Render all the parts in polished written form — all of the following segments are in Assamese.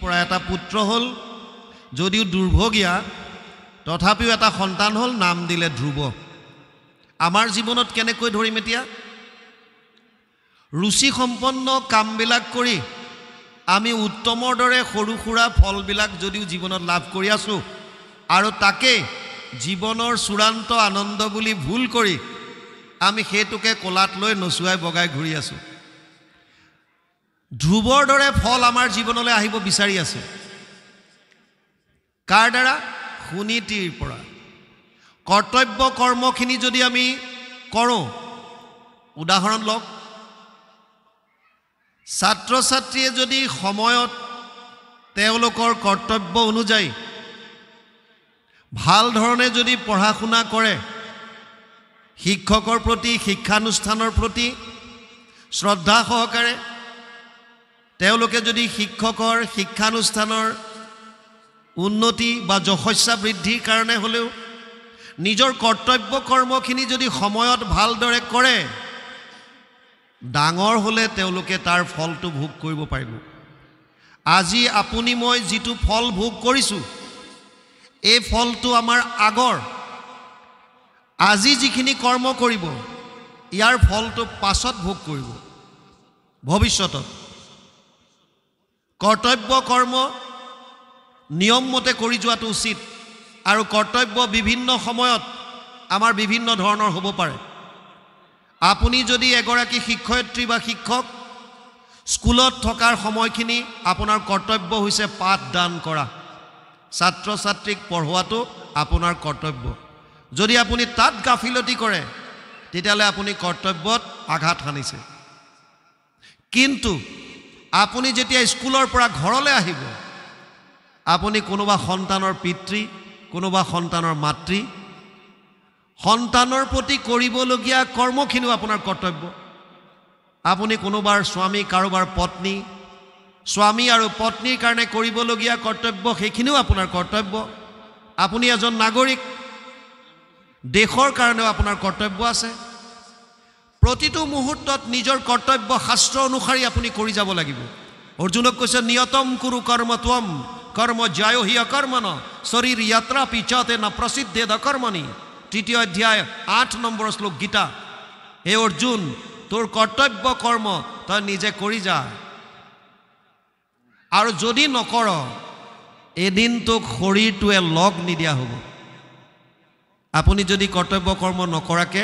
পৰা এটা পুত্ৰ হ'ল, যদিও দুৰ্ভগীয়া তথাপিও এটা সন্তান হ'ল, নাম দিলে ধ্ৰুৱ। আমাৰ জীৱনত কেনেকৈ ধৰিম এতিয়া? ৰুচি সম্পন্ন কামবিলাক কৰি আমি উত্তমৰ দৰে সৰু সুৰা ফলবিলাক যদিও জীৱনত লাভ কৰি আছোঁ, আৰু তাকে জীৱনৰ চূড়ান্ত আনন্দ বুলি ভুল কৰি আমি সেইটোকে কোলাত লৈ নচুৱাই বগাই ঘূৰি আছোঁ। ধ্ৰুৱৰ দৰে ফল আমাৰ জীৱনলৈ আহিব বিচাৰি আছে। কাৰ দ্বাৰা? সুনীতিৰ পৰা। কৰ্তব্য কৰ্মখিনি যদি আমি কৰোঁ, উদাহৰণ লওক, ছাত্ৰ ছাত্ৰীয়ে যদি সময়ত তেওঁলোকৰ কৰ্তব্য অনুযায়ী ভাল ধৰণে যদি পঢ়া শুনা কৰে, শিক্ষকৰ প্ৰতি, শিক্ষানুষ্ঠানৰ প্ৰতি শ্ৰদ্ধা সহকাৰে তেওঁলোকে যদি শিক্ষকৰ, শিক্ষানুষ্ঠানৰ উন্নতি বা যশস্যা বৃদ্ধিৰ কাৰণে হ'লেও নিজৰ কৰ্তব্য কৰ্মখিনি যদি সময়ত ভালদৰে কৰে, ডাঙৰ হ'লে তেওঁলোকে তাৰ ফলটো ভোগ কৰিব পাৰিব। আজি আপুনি মই যিটো ফল ভোগ কৰিছোঁ, এই ফলটো আমাৰ আগৰ, আজি যিখিনি কৰ্ম কৰিব ইয়াৰ ফলটো পাছত ভোগ কৰিব ভৱিষ্যতত। কৰ্তব্য কৰ্ম নিয়মমতে কৰি যোৱাটো উচিত, আৰু কৰ্তব্য বিভিন্ন সময়ত আমাৰ বিভিন্ন ধৰণৰ হ'ব পাৰে। আপুনি যদি এগৰাকী শিক্ষয়িত্ৰী বা শিক্ষক, স্কুলত থকাৰ সময়খিনি আপোনাৰ কৰ্তব্য হৈছে পাঠদান কৰা, ছাত্ৰ ছাত্ৰীক পঢ়োৱাটো আপোনাৰ কৰ্তব্য। যদি আপুনি তাত গাফিলতি কৰে, তেতিয়াহ'লে আপুনি কৰ্তব্যত আঘাত সানিছে। কিন্তু আপুনি যেতিয়া স্কুলৰ পৰা ঘৰলৈ আহিব, আপুনি কোনোবা সন্তানৰ পিতৃ, কোনোবা সন্তানৰ মাতৃ, সন্তানৰ প্ৰতি কৰিবলগীয়া কৰ্মখিনিও আপোনাৰ কৰ্তব্য। আপুনি কোনোবাৰ স্বামী, কাৰোবাৰ পত্নী, স্বামী আৰু পত্নীৰ কাৰণে কৰিবলগীয়া কৰ্তব্য, সেইখিনিও আপোনাৰ কৰ্তব্য। আপুনি এজন নাগৰিক, দেশৰ কাৰণেও আপোনাৰ কৰ্তব্য আছে। প্ৰতিটো মুহূৰ্তত নিজৰ কৰ্তব্য শাস্ত্ৰ অনুসৰি আপুনি কৰি যাব লাগিব। অৰ্জুনক কৈছে, নিয়তম কুৰু কৰ্ম ত্বম কৰ্ম জ্যায়ো হি অকৰ্মণ শৰীৰ যাত্ৰা পিছতে ন প্ৰসিদ্ধে দকৰ্মণি। 3য় অধ্যায় 8 নম্বৰ শ্লোক গীতা। হে অৰ্জুন, তোৰ কৰ্তব্য কৰ্ম তই নিজে কৰি যা, আৰু যদি নকৰ এদিন তোক শৰীৰটোৱে লগ নিদিয়া হ'ব। আপুনি যদি কৰ্তব্য কৰ্ম নকৰাকে,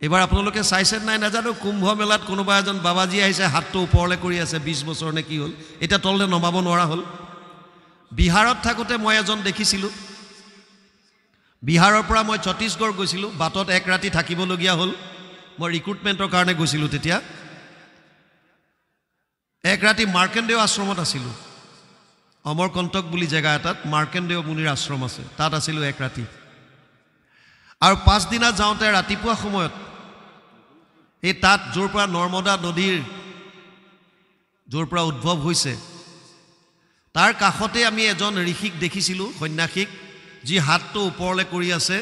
এইবাৰ আপোনালোকে চাইছে নাই নাজানো, কুম্ভ মেলাত কোনোবা এজন বাবাজী আহিছে, হাতটো ওপৰলৈ কৰি আছে, 20 বছৰ নে কি হ'ল, এতিয়া তললৈ নমাব নোৱাৰা হ'ল। বিহাৰত থাকোঁতে মই এজন দেখিছিলোঁ, বিহাৰৰ পৰা মই ছত্তীশগড় গৈছিলোঁ, বাটত এক ৰাতি থাকিবলগীয়া হ'ল। মই ৰিক্ৰুটমেণ্টৰ কাৰণে গৈছিলোঁ তেতিয়া। এক ৰাতি মাৰ্কেণ্ডেয় আশ্ৰমত আছিলোঁ, অমৰকণ্টক বুলি জেগা এটাত মাৰ্কেণ্ডেয় মুনিৰ আশ্ৰম আছে, তাত আছিলোঁ এক ৰাতি। আৰু পাছদিনা যাওঁতে ৰাতিপুৱা সময়ত এই তাত য'ৰ পৰা নৰ্মদা নদীৰ য'ৰ পৰা উদ্ভৱ হৈছে, তাৰ কাষতে আমি এজন ঋষিক দেখিছিলোঁ, সন্যাসীক, যি হাতটো ওপৰলৈ কৰি আছে।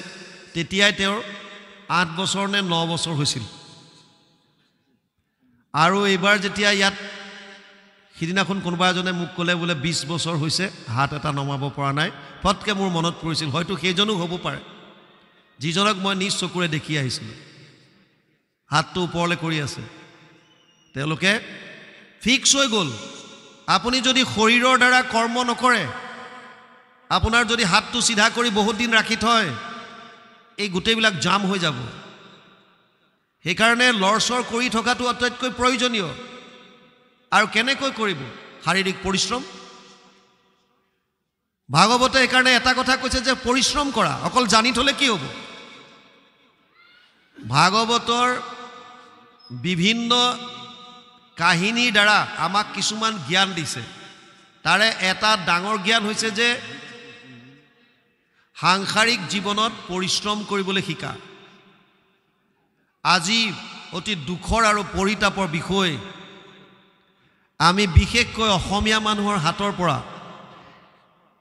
তেতিয়াই তেওঁৰ 8 বছৰ নে 9 বছৰ হৈছিল। আৰু এইবাৰ যেতিয়া ইয়াত, সিদিনাখন কোনোবা এজনে মোক ক'লে বোলে 20 বছৰ হৈছে, হাত এটা নমাব পৰা নাই। ফটকৈ মোৰ মনত পৰিছিল, হয়তো সেইজনো হ'ব পাৰে যিজনক মই নিজ চকুৰে দেখি আহিছিলোঁ, হাতটো ওপৰলৈ কৰি আছে। তেওঁলোকে ফিক্স হৈ গ'ল। আপুনি যদি শৰীৰৰ দ্বাৰা কৰ্ম নকৰে, আপোনাৰ যদি হাতটো চিধা কৰি বহুত দিন ৰাখি থয়, এই গোটেইবিলাক জাম হৈ যাব। সেইকাৰণে লৰচৰ কৰি থকাটো আটাইতকৈ প্ৰয়োজনীয়। আৰু কেনেকৈ কৰিব? শাৰীৰিক পৰিশ্ৰম। ভাগৱতে সেইকাৰণে এটা কথা কৈছে যে পৰিশ্ৰম কৰা। অকল জানি থ'লে কি হ'ব? ভাগৱতৰ বিভিন্ন কাহিনীৰ দ্বাৰা আমাক কিছুমান জ্ঞান দিছে। তাৰে এটা ডাঙৰ জ্ঞান হৈছে যে সাংসাৰিক জীৱনত পৰিশ্ৰম কৰিবলৈ শিকা। আজি অতি দুখৰ আৰু পৰিতাপৰ বিষয়, আমি বিশেষকৈ অসমীয়া মানুহৰ হাতৰ পৰা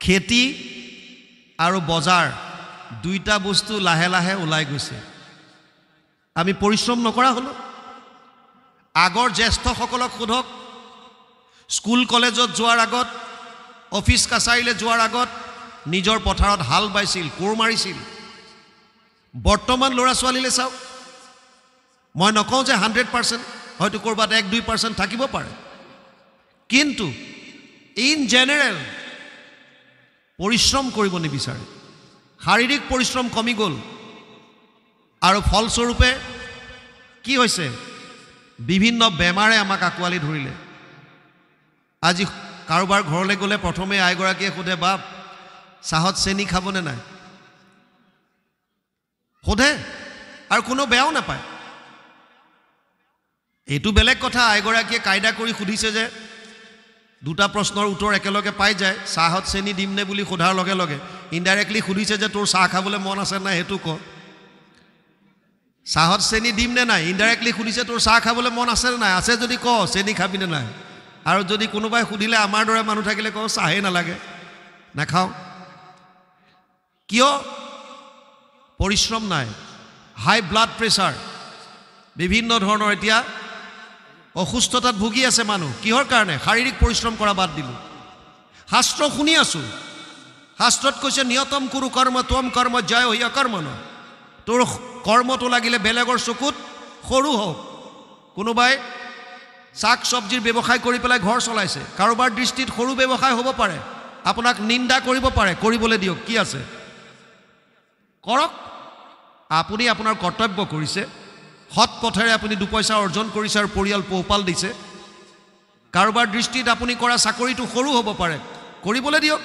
খেতি আৰু বজাৰ দুইটা বস্তু লাহে লাহে ওলাই গৈছে। আমি পৰিশ্ৰম নকৰা হ'লো। আগৰ জ্যেষ্ঠসকলক সোধক, স্কুল কলেজত যোৱাৰ আগত, অফিচ কাছাৰীলৈ যোৱাৰ আগত নিজৰ পথাৰত হাল বাইছিল, কোৰ মাৰিছিল। বৰ্তমান ল'ৰা ছোৱালীলৈ চাওক, মই নকওঁ যে 100%, হয়তো ক'ৰবাত 1-2% থাকিব পাৰে, কিন্তু ইন জেনেৰেল পৰিশ্ৰম কৰিব নিবিচাৰে। শাৰীৰিক পৰিশ্ৰম কমি গ'ল আৰু ফলস্বৰূপে কি হৈছে, বিভিন্ন বেমাৰে আমাক আঁকোৱালি ধৰিলে। আজি কাৰোবাৰ ঘৰলৈ গ'লে প্ৰথমে আইগৰাকীয়ে সোধে, বাপ চাহত চেনি খাবনে নাই, সোধে, আৰু কোনো বেয়াও নাপায়। এইটো বেলেগ কথা, আইগৰাকীয়ে কায়দা কৰি সুধিছে যে দুটা প্ৰশ্নৰ উত্তৰ একেলগে পাই যায়। চাহত চেনি দিমনে বুলি সোধাৰ লগে লগে ইনডাইৰেক্টলি সুধিছে যে তোৰ চাহ খাবলৈ মন আছে নাই, সেইটো ক। চাহত চেনি দিমনে নাই, ইনডাইৰেক্টলি সুধিছে তোৰ চাহ খাবলৈ মন আছে নে নাই, আছে যদি ক চেনি খাবিনে নাই। আৰু যদি কোনোবাই সুধিলে আমাৰ দৰে মানুহ থাকিলে কওঁ চাহেই নালাগে, নাখাওঁ। কিয়? পৰিশ্ৰম নাই। হাই ব্লাড প্ৰেছাৰ, বিভিন্ন ধৰণৰ এতিয়া অসুস্থতাত ভুগি আছে মানুহ। কিহৰ কাৰণে? শাৰীৰিক পৰিশ্ৰম কৰা বাদ দিলোঁ। শাস্ত্ৰ শুনি আছোঁ, শাস্ত্ৰত কৈছে নিয়তম কুৰু কৰ্ম ত্বম কৰ্ম জয় হৈয়া কৰ্ম ন। তোৰ কৰ্মটো লাগিলে বেলেগৰ চকুত সৰু হওক। কোনোবাই শাক চব্জিৰ ব্যৱসায় কৰি পেলাই ঘৰ চলাইছে, কাৰোবাৰ দৃষ্টিত সৰু ব্যৱসায় হ'ব পাৰে, আপোনাক নিন্দা কৰিব পাৰে, কৰিবলৈ দিয়ক, কি আছে কৰক। আপুনি আপোনাৰ কৰ্তব্য কৰিছে, সৎ পথেৰে আপুনি দুপইচা অৰ্জন কৰিছে আৰু পৰিয়াল পোহপাল দিছে। কাৰোবাৰ দৃষ্টিত আপুনি কৰা চাকৰিটো সৰু হ'ব পাৰে, কৰিবলৈ দিয়ক।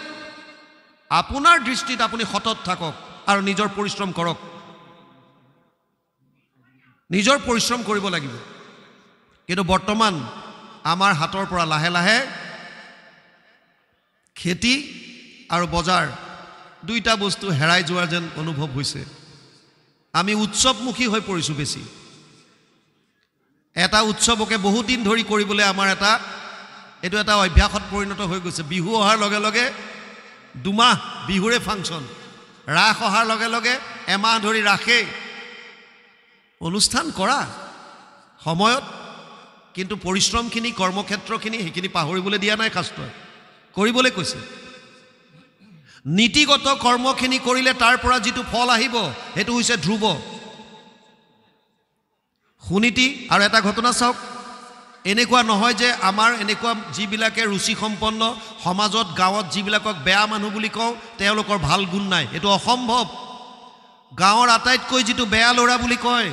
আপোনাৰ দৃষ্টিত আপুনি সতত থাকক আৰু নিজৰ পৰিশ্ৰম কৰক। নিজৰ পৰিশ্ৰম কৰিব লাগিব। কিন্তু বৰ্তমান আমাৰ হাতৰ পৰা লাহে লাহে খেতি আৰু বজাৰ দুইটা বস্তু হেৰাই যোৱাৰ যেন অনুভৱ হৈছে। আমি উৎসৱমুখী হৈ পৰিছোঁ বেছি। এটা উৎসৱকে বহুত দিন ধৰি কৰিবলৈ আমাৰ এইটো এটা অভ্যাসত পৰিণত হৈ গৈছে। বিহু অহাৰ লগে লগে 2 মাহ বিহুৰে ফাংচন, ৰাস অহাৰ লগে লগে এমাহ ধৰি ৰাসেই অনুষ্ঠান কৰা সময়ত, কিন্তু পৰিশ্ৰমখিনি, কৰ্মক্ষেত্ৰখিনি সেইখিনি পাহৰিবলৈ দিয়া নাই শাস্ত্ৰই, কৰিবলৈ কৈছে। নীতিগত কৰ্মখিনি কৰিলে তাৰ পৰা যিটো ফল আহিব সেইটো হৈছে ধ্ৰুৱ, সুনীতি। আৰু এটা ঘটনা চাওক, এনেকুৱা নহয় যে আমাৰ এনেকুৱা যিবিলাকে ৰুচিসম্পন্ন সমাজত, গাঁৱত যিবিলাকক বেয়া মানুহ বুলি কওঁ তেওঁলোকৰ ভাল গুণ নাই, এইটো অসম্ভৱ। গাঁৱৰ আটাইতকৈ যিটো বেয়া ল'ৰা বুলি কয়,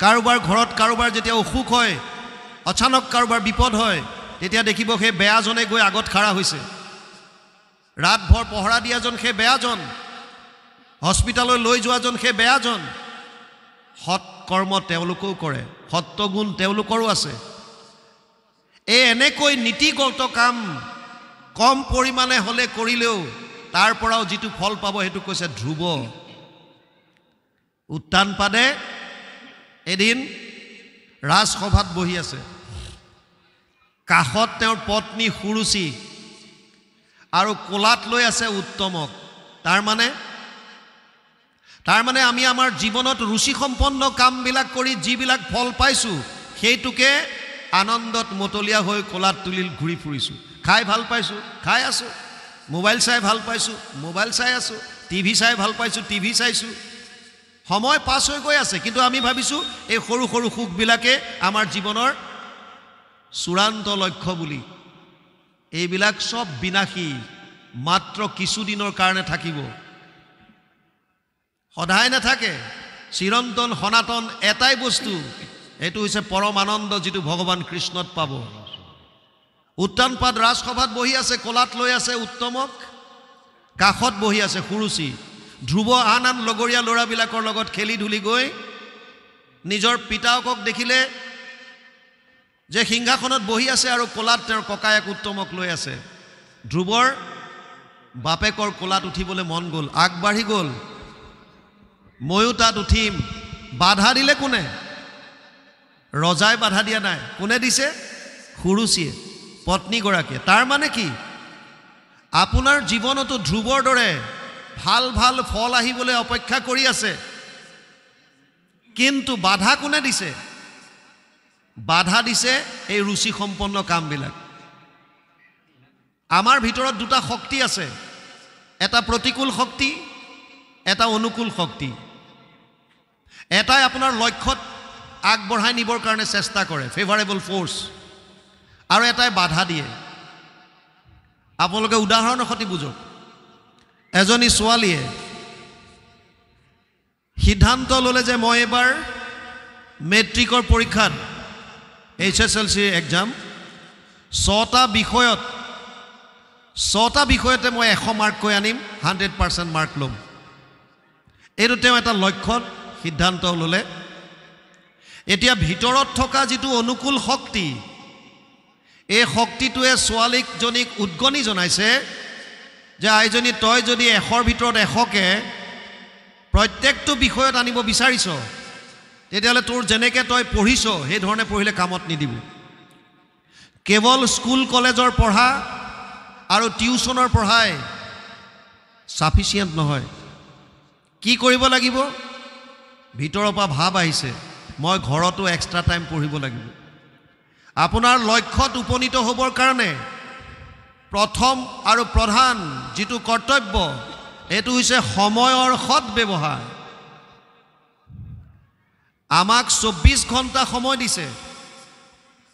কাৰোবাৰ ঘৰত কাৰোবাৰ যেতিয়া অসুখ হয়, অচানক কাৰোবাৰ বিপদ হয়, তেতিয়া দেখিব সেই বেয়াজনে গৈ আগত খাৰা হৈছে। ৰাতভৰ পহৰা দিয়াজন সেই বেয়াজন, হস্পিটাললৈ লৈ যোৱাজন সেই বেয়াজন। সৎ কৰ্ম তেওঁলোকেও কৰে, সত্যগুণ তেওঁলোকৰো আছে। এনেকৈ নীতিগত কাম কম পৰিমাণে হ'লে কৰিলেও তাৰ পৰাও যিটো ফল পাব সেইটো কৈছে ধ্ৰুৱ। উত্তানপাদে এদিন ৰাজসভাত বহি আছে, কাষত তেওঁৰ পত্নী সুৰুচি আৰু কোলাত লৈ আছে উত্তমক। তাৰমানে আমি আমাৰ জীৱনত ৰুচিসম্পন্ন কামবিলাক কৰি যিবিলাক ফল পাইছোঁ সেইটোকে আনন্দত মতলীয়া হৈ কোলাত তুলি ঘূৰি ফুৰিছোঁ। খাই ভাল পাইছোঁ, খাই আছোঁ, মোবাইল চাই ভাল পাইছোঁ, মোবাইল চাই আছোঁ, টিভি চাই ভাল পাইছোঁ, টিভি চাইছোঁ। সময় পাছ হৈ গৈ আছে, কিন্তু আমি ভাবিছোঁ এই সৰু সৰু সুখবিলাকে আমাৰ জীৱনৰ চূড়ান্ত লক্ষ্য বুলি। এইবিলাক সব বিনাশী, মাত্ৰ কিছুদিনৰ কাৰণে থাকিব, সদায় নাথাকে। চিৰন্তন সনাতন এটাই বস্তু, এইটো হৈছে পৰম আনন্দ, যিটো ভগৱান কৃষ্ণত পাব। উত্তানপাদ ৰাজসভাত বহি আছে, কোলাত লৈ আছে উত্তমক, কাষত বহি আছে সুৰুচি। ধ্ৰুৱ আন আন লগৰীয়া ল'ৰাবিলাকৰ লগত খেলি ধূলি গৈ নিজৰ পিতাকক দেখিলে যে সিংহাসনত বহি আছে আৰু কোলাত তেওঁৰ ককায়েক উত্তমক লৈ আছে। ধ্ৰুৱৰ বাপেকৰ কোলাত উঠিবলৈ মন গ'ল, আগবাঢ়ি গ'ল, ময়ো তাত উঠিম। বাধা দিলে কোনে? ৰজাই বাধা দিয়া নাই। কোনে দিছে? সুৰুচিয়ে, পত্নীগৰাকীয়ে। তাৰ মানে কি? আপোনাৰ জীৱনতো ধ্ৰুৱৰ দৰে ভাল ভাল ফল আহিবলৈ অপেক্ষা কৰি আছে, কিন্তু বাধা কোনে দিছে? বাধা দিছে এই ৰুচিসম্পন্ন কামবিলাক। আমাৰ ভিতৰত দুটা শক্তি আছে, এটা প্ৰতিকূল শক্তি, এটা অনুকূল শক্তি। এটাই আপোনাৰ লক্ষ্যত আগবঢ়াই নিবৰ কাৰণে চেষ্টা কৰে, ফেভাৰেবল ফ'ৰ্চ, আৰু এটাই বাধা দিয়ে। আপোনালোকে উদাহৰণৰ সৈতে বুজক। এজনী ছোৱালীয়ে সিদ্ধান্ত ল'লে যে মই এবাৰ মেট্ৰিকৰ পৰীক্ষাত HSLC এক্সাম 6টা বিষয়তে মই 100 মাৰ্ক আনিম, 100% মাৰ্ক ল'ম। এইটো তেওঁ এটা লক্ষ্যত সিদ্ধান্ত ল'লে। এতিয়া ভিতৰত থকা যিটো অনুকূল শক্তি, এই শক্তিটোৱে ছোৱালীজনীক উদ্গনি জনাইছে যে আইজনী, তই যদি 100ৰ ভিতৰত 100কে প্ৰত্যেকটো বিষয়ত আনিব বিচাৰিছ, তেতিয়াহ'লে তোৰ যেনেকৈ তই পঢ়িছ সেইধৰণে পঢ়িলে কামত নিদিব। কেৱল স্কুল কলেজৰ পঢ়া আৰু টিউচনৰ পঢ়াই চাফিচিয়েণ্ট নহয়। কি কৰিব লাগিব? ভিতৰৰ পৰা ভাৱ আহিছে, মই ঘৰতো এক্সট্ৰা টাইম পঢ়িব লাগিব। আপোনাৰ লক্ষ্যত উপনীত হ'বৰ কাৰণে প্ৰথম আৰু প্ৰধান যিটো কৰ্তব্য, এইটো হৈছে সময়ৰ সৎ ব্যৱহাৰ। আমাক 24 ঘণ্টা সময় দিছে।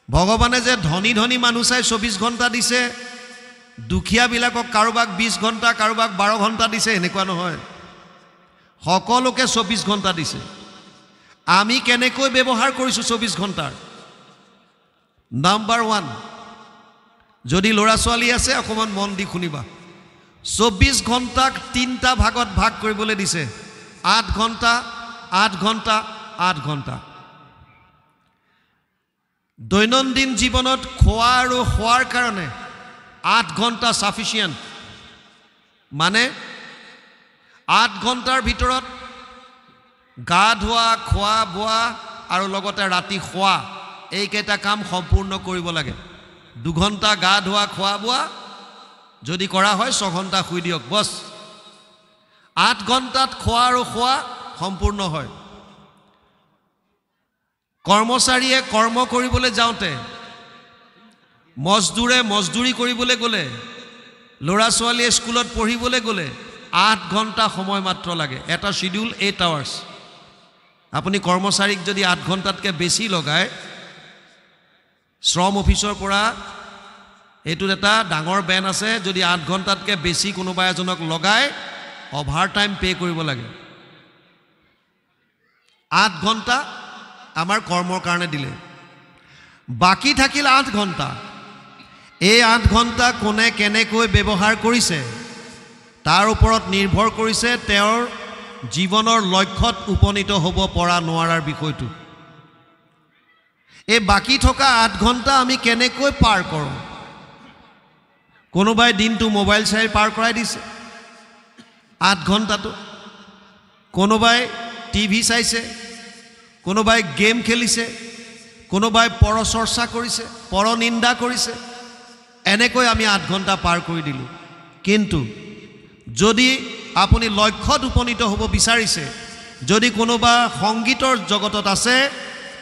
ভগৱানে যে ধনী ধনী মানুহ চাই 24 ঘণ্টা দিছে, দুখীয়াবিলাকক কাৰোবাক 20 ঘণ্টা, কাৰোবাক 12 ঘণ্টা দিছে, এনেকুৱা নহয়। সকলোকে 24 ঘণ্টা দিছে। আমি কেনেকৈ ব্যৱহাৰ কৰিছোঁ 24 ঘণ্টাৰ? নাম্বাৰ 1, যদি ল'ৰা ছোৱালী আছে অকণমান মন দি শুনিবা। 24 ঘণ্টাক 3টা ভাগত ভাগ কৰিবলৈ দিছে। 8 ঘণ্টা, 8 ঘণ্টা, 8 ঘণ্টা। দৈনন্দিন জীৱনত খোৱা আৰু শোৱাৰ কাৰণে 8 ঘণ্টা চাফিচিয়েণ্ট। মানে 8 ঘণ্টাৰ ভিতৰত গা ধোৱা, খোৱা বোৱা আৰু লগতে ৰাতি শোৱা, এইকেইটা কাম সম্পূৰ্ণ কৰিব লাগে। 2 ঘণ্টা গা ধোৱা, খোৱা বোৱা যদি কৰা হয়, 6 ঘণ্টা শুই দিয়ক, বছ। 8 ঘণ্টাত খোৱা আৰু শোৱা সম্পূৰ্ণ হয়। কৰ্মচাৰীয়ে কৰ্ম কৰিবলৈ যাওঁতে, মজদুৰি কৰিবলৈ গ'লে, ল'ৰা ছোৱালীয়ে স্কুলত পঢ়িবলৈ গ'লে 8 ঘণ্টা সময় মাত্ৰ লাগে। এটা শিডিউল 8 আৱাৰ্ছ। আপুনি কৰ্মচাৰীক যদি 8 ঘণ্টাতকৈ বেছি লগায়, শ্ৰম অফিচৰ পৰা এইটোত এটা ডাঙৰ বেন আছে, যদি 8 ঘণ্টাতকৈ বেছি কোনোবা এজনক লগায়, অভাৰ টাইম পে' কৰিব লাগে। 8 ঘণ্টা আমাৰ কৰ্মৰ কাৰণে দিলে, বাকী থাকিল 8 ঘণ্টা। এই 8 ঘণ্টা কোনে কেনেকৈ ব্যৱহাৰ কৰিছে তাৰ ওপৰত নিৰ্ভৰ কৰিছে তেওঁৰ জীৱনৰ লক্ষ্যত উপনীত হ'ব পৰা নোৱাৰাৰ বিষয়টো। এই বাকী থকা 8 ঘণ্টা আমি কেনেকৈ পাৰ কৰোঁ? কোনোবাই দিনটো মোবাইল চাই পাৰ কৰাই দিছে 8 ঘণ্টাটো, কোনোবাই টিভি চাইছে, কোনোবাই গেম খেলিছে, কোনোবাই পৰচৰ্চা কৰিছে, পৰনিন্দা কৰিছে। এনেকৈ আমি 8 ঘণ্টা পাৰ কৰি দিলোঁ। কিন্তু যদি আপুনি লক্ষ্যত উপনীত হ'ব বিচাৰিছে, যদি কোনোবা সংগীতৰ জগতত আছে,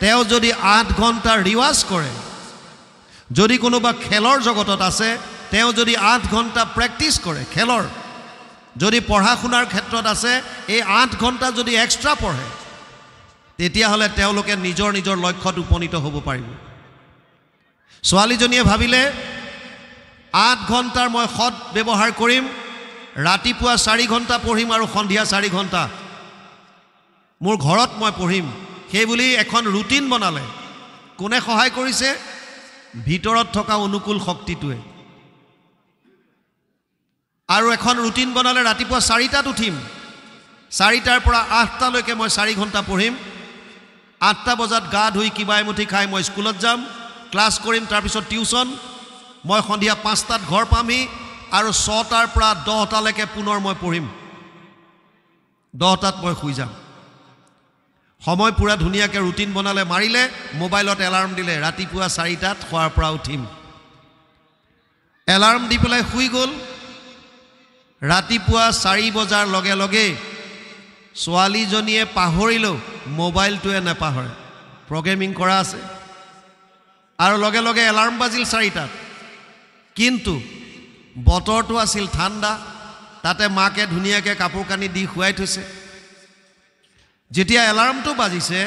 তেওঁ যদি 8 ঘণ্টা ৰিৱাজ কৰে, যদি কোনোবা খেলৰ জগতত আছে, তেওঁ যদি 8 ঘণ্টা প্ৰেক্টিছ কৰে খেলৰ, যদি পঢ়া শুনাৰ ক্ষেত্ৰত আছে, এই 8 ঘণ্টা যদি এক্সট্ৰা পঢ়ে, তেতিয়াহ'লে তেওঁলোকে নিজৰ নিজৰ লক্ষ্যত উপনীত হ'ব পাৰিব। ছোৱালীজনীয়ে ভাবিলে 8 ঘণ্টাৰ মই সৎ ব্যৱহাৰ কৰিম, ৰাতিপুৱা 4 ঘণ্টা পঢ়িম আৰু সন্ধিয়া 4 ঘণ্টা মোৰ ঘৰত মই পঢ়িম, সেইবুলি এখন ৰুটিন বনালে। কোনে সহায় কৰিছে? ভিতৰত থকা অনুকূল শক্তিটোৱে। আৰু এখন ৰুটিন বনালে, ৰাতিপুৱা 4টাত উঠিম, 4টাৰ পৰা 8টালৈকে মই 4 ঘণ্টা পঢ়িম, 8টা বজাত গা ধুই কিবা এমুঠি খাই মই স্কুলত যাম, ক্লাছ কৰিম, তাৰপিছত টিউচন, মই সন্ধিয়া 5টাত ঘৰ পামহি, আৰু 6টাৰ পৰা 10টালৈকে পুনৰ মই পঢ়িম, 10টাত মই শুই যাম। সময় পুৰা ধুনীয়াকৈ ৰুটিন বনালে, মাৰিলে, মোবাইলত এলাৰ্ম দিলে, ৰাতিপুৱা 4টাত শোৱাৰ পৰা উঠিম। এলাৰ্ম দি পেলাই শুই গ'ল। ৰাতিপুৱা 4 বজাৰ লগে লগে ছোৱালীজনীয়ে পাহৰিলেও মোবাইলটোৱে নাপাহৰে, প্ৰগ্ৰেমিং কৰা আছে, আৰু লগে লগে এলাৰ্ম বাজিল 4টাত। কিন্তু বতৰটো আছিল ঠাণ্ডা, তাতে মাকে ধুনীয়াকৈ কাপোৰ কানি দি শুৱাই থৈছে। যেতিয়া এলাৰ্মটো বাজিছে,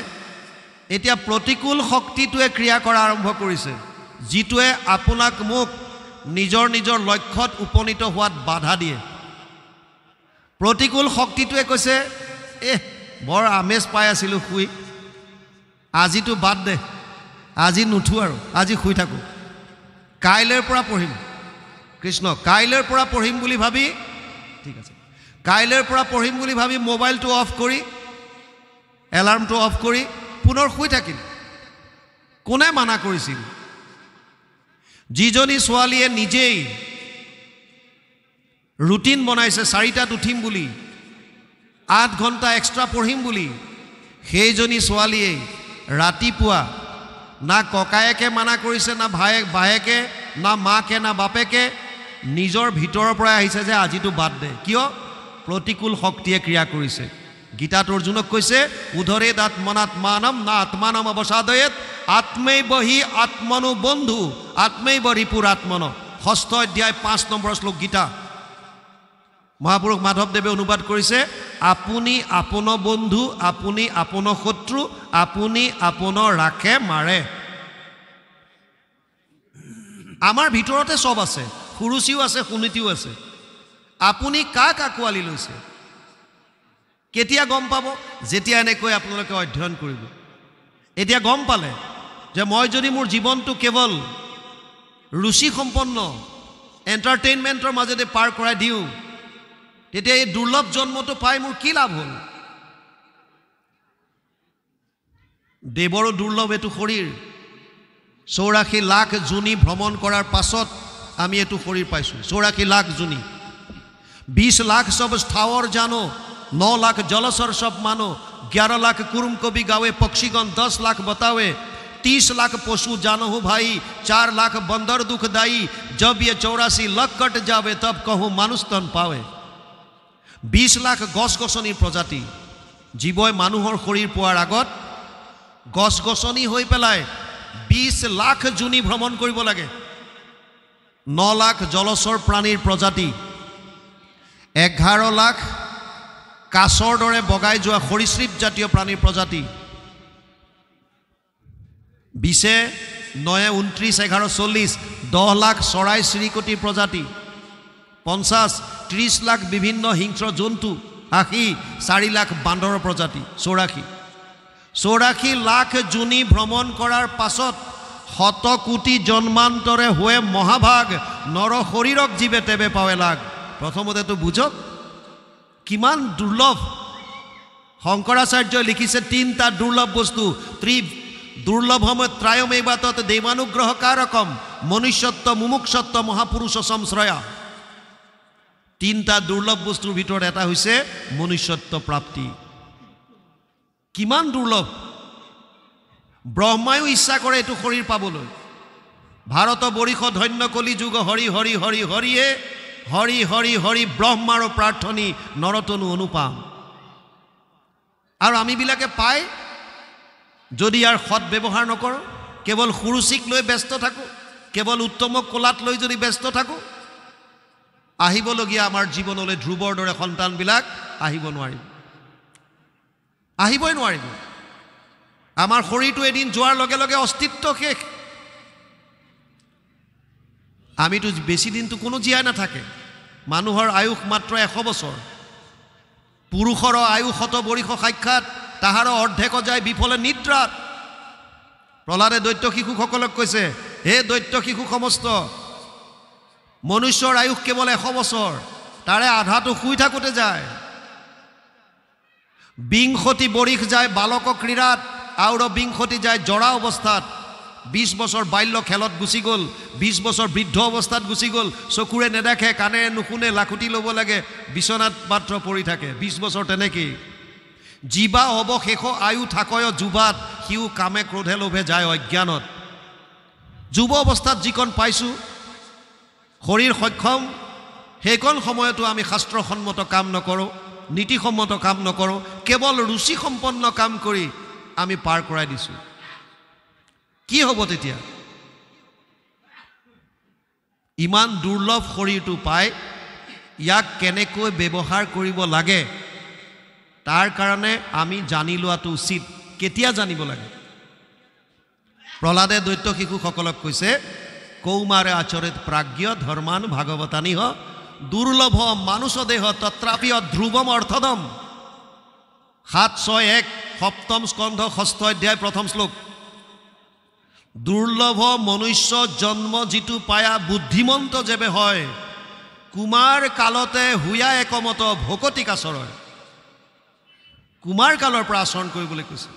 এতিয়া প্ৰতিকূল শক্তিটোৱে ক্ৰিয়া কৰা আৰম্ভ কৰিছে, যিটোৱে আপোনাক মোক নিজৰ নিজৰ লক্ষ্যত উপনীত হোৱাত বাধা দিয়ে। প্ৰতিকূল শক্তিটোৱে কৈছে, বৰ আমেজ পাই আছিলোঁ শুই, আজিতো বাদ দে, আজি নুঠো আৰু, আজি শুই থাকোঁ, কাইলৈৰ পৰা পঢ়িম। কৃষ্ণ, কাইলৈৰ পৰা পঢ়িম বুলি ভাবি, ঠিক আছে, কাইলৈৰ পৰা পঢ়িম বুলি ভাবি মোবাইলটো অফ কৰি, এলাৰ্মটো অফ কৰি পুনৰ শুই থাকিল। কোনে মানা কৰিছিল? যিজনী ছোৱালীয়ে নিজেই ৰুটিন বনাইছে 4টাত উঠিম বুলি, 8 ঘণ্টা এক্সট্ৰা পঢ়িম বুলি, সেইজনী ছোৱালীয়ে ৰাতিপুৱা না ককায়েকে মানা কৰিছে, না বায়েকে, না মাকে, না বাপেকে, নিজৰ ভিতৰৰ পৰাই আহিছে যে আজিতো বাদ দে। কিয়? প্ৰতিকূল শক্তিয়ে ক্ৰিয়া কৰিছে। গীতাত অৰ্জুনক কৈছে, উধৰেদ আত্মনাত্মানম না আত্মানম অৱসাদয়েত আত্মৈ বহি আত্মনো বন্ধু আত্মৈ বৰিপুৰ আত্মন। 6ষ্ঠ অধ্যায় 5 নম্বৰ শ্লোক গীতা। মহাপুৰুষ মাধৱদেৱে অনুবাদ কৰিছে, আপুনি আপোন বন্ধু, আপুনি আপোন শত্ৰু, আপুনি আপোনাৰ ৰাখে মাৰে। আমাৰ ভিতৰতে চব আছে, সুৰুচিও আছে, সুনীতিও আছে। আপুনি কাক আঁকোৱালি লৈছে? কেতিয়া গম পাব? যেতিয়া এনেকৈ আপোনালোকে অধ্যয়ন কৰিব। এতিয়া গম পালে যে মই যদি মোৰ জীৱনটো কেৱল ৰুচি সম্পন্ন এণ্টাৰটেইনমেণ্টৰ মাজতে পাৰ কৰাই দিওঁ, তেতিয়া এই দুৰ্লভ জন্মটো পাই মোৰ কি লাভ হ'ল? দেৱৰো দুৰ্লভ এইটো শৰীৰ। 84 লাখ জুনি ভ্ৰমণ কৰাৰ পাছত আমি এইটো শৰীৰ পাইছোঁ। 84 লাখ জুনি, 20 লাখ সব স্থাৱৰ জানো, 9 लाख जलसर सब मानो, 11 लाख कुरुम को भी गावे पक्षीगण, 10 लाख बतावे, 30 लाख पशु जानो हो भाई, 4 लाख बंदर दुखदाई, जब ये 84 लाख कट जावे तब कहूँ मानुष तन पावे। 20 लाख गस गसनी प्रजाति जीवय मानुहर शरीर पोৱাৰ আগত गस गसनी হৈ পেলাই 20 लाख जुनी भ्रमण কৰিব লাগে। 9 लाख जलचर प्राणीर प्रजाति, 11 लाख কাছৰ দৰে বগাই যোৱা সৰীসৃপ জাতীয় প্ৰাণীৰ প্ৰজাতি, 20 9 29 11 40 10 লাখ চৰাই চিৰিকটিৰ প্ৰজাতি, 50 30 লাখ বিভিন্ন হিংস্ৰ জন্তু, 80 4 লাখ বান্দৰৰ প্ৰজাতি, 84 লাখ জুনি ভ্ৰমণ কৰাৰ পাছত 100 কোটি জন্মান্তৰে হৈ মহাভাগ নৰ শৰীৰক জীৱে তেবে পাৱে লাগ। প্ৰথমতেতো বুঝক কিমান দুৰ্লভ। শংকৰাচাৰ্যই লিখিছে 3টা দুৰ্লভ বস্তু, দুৰ্লভম ত্ৰায়মেবাতত দেৱানুগ্ৰহ কাৰকম মনুষ্যত্ব মুমুক্ষত্ব মহাপুৰুষ সংশ্ৰয়া। 3টা দুৰ্লভ বস্তুৰ ভিতৰত এটা হৈছে মনুষ্যত্ব প্ৰাপ্তি। কিমান দুৰ্লভ! ব্ৰহ্মায়ো ইচ্ছা কৰে এইটো শৰীৰ পাবলৈ। ভাৰত বৰিষ ধন্য কলি যুগ হৰি হৰি হৰি হৰিয়ে হৰি হৰি হৰি ব্ৰহ্মাৰ প্ৰাৰ্থনী নৰতনু অনুপাম। আৰু আমিবিলাকে পাই যদি ইয়াৰ সৎ ব্যৱহাৰ নকৰোঁ, কেৱল সুৰুচিক লৈ ব্যস্ত থাকোঁ, কেৱল উত্তম কলাত লৈ যদি ব্যস্ত থাকোঁ, আহিবলগীয়া আমাৰ জীৱনলৈ ধ্ৰুৱৰ দৰে সন্তানবিলাক আহিবই নোৱাৰিব। আমাৰ শৰীৰটো এদিন যোৱাৰ লগে লগে অস্তিত্ব শেষ। আমিতো বেছি দিনটো কোনো জীয়াই নাথাকে। মানুহৰ আয়ুস মাত্ৰ 100 বছৰ। পুৰুষৰ আয়ুস 100 বৰিষ সাক্ষাৎ, তাহাৰ অৰ্ধেক যায় বিফলে নিদ্ৰাত। প্ৰহ্লাদে দৈত্য শিশুসকলক কৈছে, হে দৈত্য শিশু সমস্ত, মনুষ্যৰ আয়ুস কেৱল 100 বছৰ, তাৰে আধাটো শুই থাকোঁতে যায়। 20 বৰিষ যায় বালক ক্ৰীড়াত, আৰু 20 যায় জৰা অৱস্থাত। 20 বছৰ বাল্য খেলত গুচি গ'ল, 20 বছৰ বৃদ্ধ অৱস্থাত গুচি গ'ল। চকুৰে নেদেখে, কাণেৰে নুশুনে, লাখুটি ল'ব লাগে, বিচনাত মাত্ৰ পৰি থাকে। 20 বছৰ তেনেকেই। জীৱা অৱশেষ আয়ু থাকয় যুৱাত, সিও কামে ক্ৰোধে লোভে যায় অজ্ঞানত। যুৱ অৱস্থাত যিকণ পাইছোঁ শৰীৰ সক্ষম, সেইকণ সময়তো আমি শাস্ত্ৰসন্মত কাম নকৰোঁ, নীতিসন্মত কাম নকৰোঁ, কেৱল ৰুচিসম্পন্ন কাম কৰি আমি পাৰ কৰাই দিছোঁ। কি হ'ব তেতিয়া? ইমান দুৰ্লভ শৰীৰটো পাই ইয়াক কেনেকৈ ব্যৱহাৰ কৰিব লাগে তাৰ কাৰণে আমি জানি লোৱাটো উচিত। কেতিয়া জানিব লাগে? প্ৰহ্লাদে দৈত্য শিশুসকলক কৈছে, কৌমাৰে আচৰিত প্ৰাজ্ঞ ধৰ্মান ভাগৱতানিহ দুৰ্লভ মানুষ দেহ তত্ৰাপি ধ্ৰুৱম অৰ্থদম। 7:6:1 সপ্তম স্কন্ধ 6ষ্ঠ অধ্যায় 1ম শ্লোক। দুৰ্লভ মনুষ্য জন্ম যিটো পায়া বুদ্ধিমন্ত যেবে হয়, কুমাৰ কালতে হুয়া একমত ভকতিক আচৰণ। কুমাৰ কালৰ পৰা আচৰণ কৰিবলৈ কৈছে।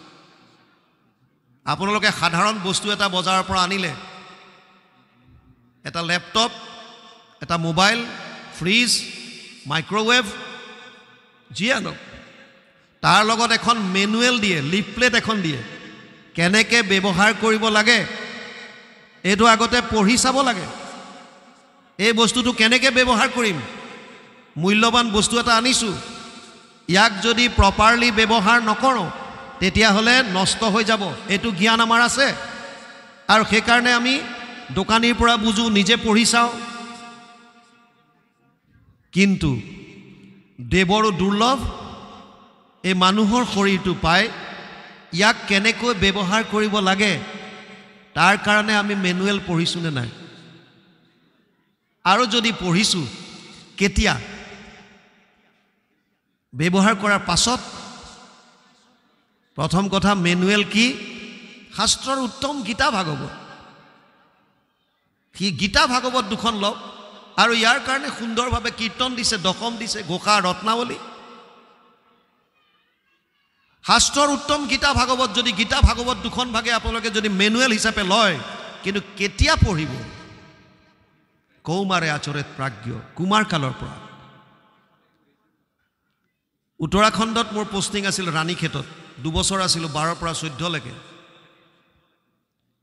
আপোনালোকে সাধাৰণ বস্তু এটা বজাৰৰ পৰা আনিলে, এটা লেপটপ, এটা মোবাইল, ফ্ৰিজ, মাইক্ৰৱেভ, যি আনক, তাৰ লগত এখন মেনুৱেল দিয়ে, লিফলেট এখন দিয়ে, কেনেকৈ ব্যৱহাৰ কৰিব লাগে এইটো আগতে পঢ়ি চাব লাগে। এই বস্তুটো কেনেকৈ ব্যৱহাৰ কৰিম, মূল্যৱান বস্তু এটা আনিছোঁ, ইয়াক যদি প্ৰপাৰলি ব্যৱহাৰ নকৰোঁ তেতিয়াহ'লে নষ্ট হৈ যাব। এইটো জ্ঞান আমাৰ আছে আৰু সেইকাৰণে আমি দোকানীৰ পৰা বুজোঁ, নিজে পঢ়ি চাওঁ। কিন্তু দেৱৰো দুৰ্লভ, এই মানুহৰ শৰীৰটো পাই ইয়াক কেনেকৈ ব্যৱহাৰ কৰিব লাগে তাৰ কাৰণে আমি মেনুৱেল পঢ়িছোঁ নে নাই? আৰু যদি পঢ়িছোঁ, কেতিয়া? ব্যৱহাৰ কৰাৰ পাছত। প্ৰথম কথা, মেনুৱেল কি? শাস্ত্ৰৰ উত্তম গীতা ভাগৱত। সি গীতা ভাগৱত দুখন লওক আৰু ইয়াৰ কাৰণে সুন্দৰভাৱে কীৰ্তন দিছে, দশম দিছে, ঘোষা, ৰত্নাৱলী। শাস্ত্ৰৰ উত্তম গীতা ভাগৱত যদি গীতা ভাগৱত দুখন ভাগে আপোনালোকে যদি মেনুৱেল হিচাপে লয়, কিন্তু কেতিয়া পঢ়িব? কৌমাৰে আচৰিত প্ৰাজ্ঞ, কুমাৰ কালৰ পৰা। উত্তৰাখণ্ডত মোৰ পোষ্টিং আছিল ৰাণীক্ষেত্ৰত, 2 বছৰ আছিলোঁ, 12 পৰা 14লৈকে।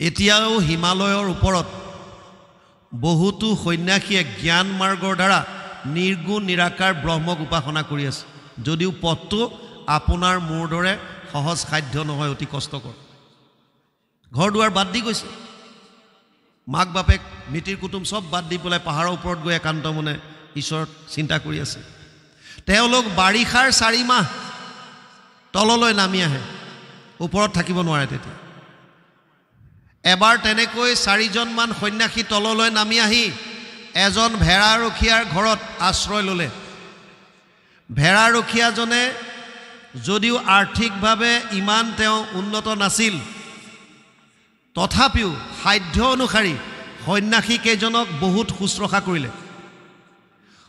এতিয়াও হিমালয়ৰ ওপৰত বহুতো সন্ন্যাসীয়ে জ্ঞান মাৰ্গৰ দ্বাৰা নিৰ্গুণ নিৰাকাৰ ব্ৰহ্মক উপাসনা কৰি আছে, যদিও পথটো আপোনাৰ মোৰ দৰে সহজ সাধ্য নহয়, অতি কষ্টকৰ। ঘৰ দুৱাৰ বাদ দি গৈছে, মাক বাপেক মিতিৰ কুটুম চব বাদ দি পেলাই পাহাৰৰ ওপৰত গৈ একান্ত মনে ঈশ্বৰত চিন্তা কৰি আছে। তেওঁলোক বাৰিষাৰ 4 মাহ তললৈ নামি আহে, ওপৰত থাকিব নোৱাৰে। তেতিয়া এবাৰ তেনেকৈ 4জনমান সন্ন্যাসী তললৈ নামি আহি এজন ভেড়াৰখীয়াৰ ঘৰত আশ্ৰয় ল'লে। ভেড়াৰখীয়াজনে যদিও আৰ্থিকভাৱে ইমান তেওঁ উন্নত নাছিল, তথাপিও সাধ্য অনুসাৰী সন্ন্যাসীকেইজনক বহুত শুশ্ৰূষা কৰিলে।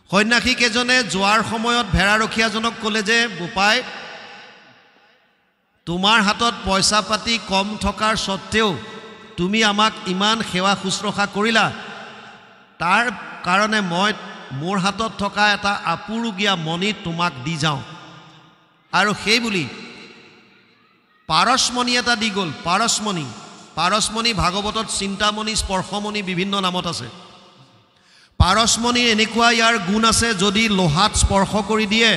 সন্ন্যাসীকেইজনে যোৱাৰ সময়ত ভেড়াৰখীয়াজনক ক'লে যে, বোপাই, তোমাৰ হাতত পইচা পাতি কম থকাৰ স্বত্তেও তুমি আমাক ইমান সেৱা শুশ্ৰূষা কৰিলা, তাৰ কাৰণে মই মোৰ হাতত থকা এটা আপুৰুগীয়া মণি তোমাক দি যাওঁ। আৰু সেই বুলি পাৰসমণি এটা দি গ'ল। পাৰসমণি ভাগৱতত চিন্তামণি, স্পৰ্শমণি বিভিন্ন নামত আছে। পাৰসমণিৰ এনেকুৱা ইয়াৰ গুণ আছে, যদি লোহাত স্পৰ্শ কৰি দিয়ে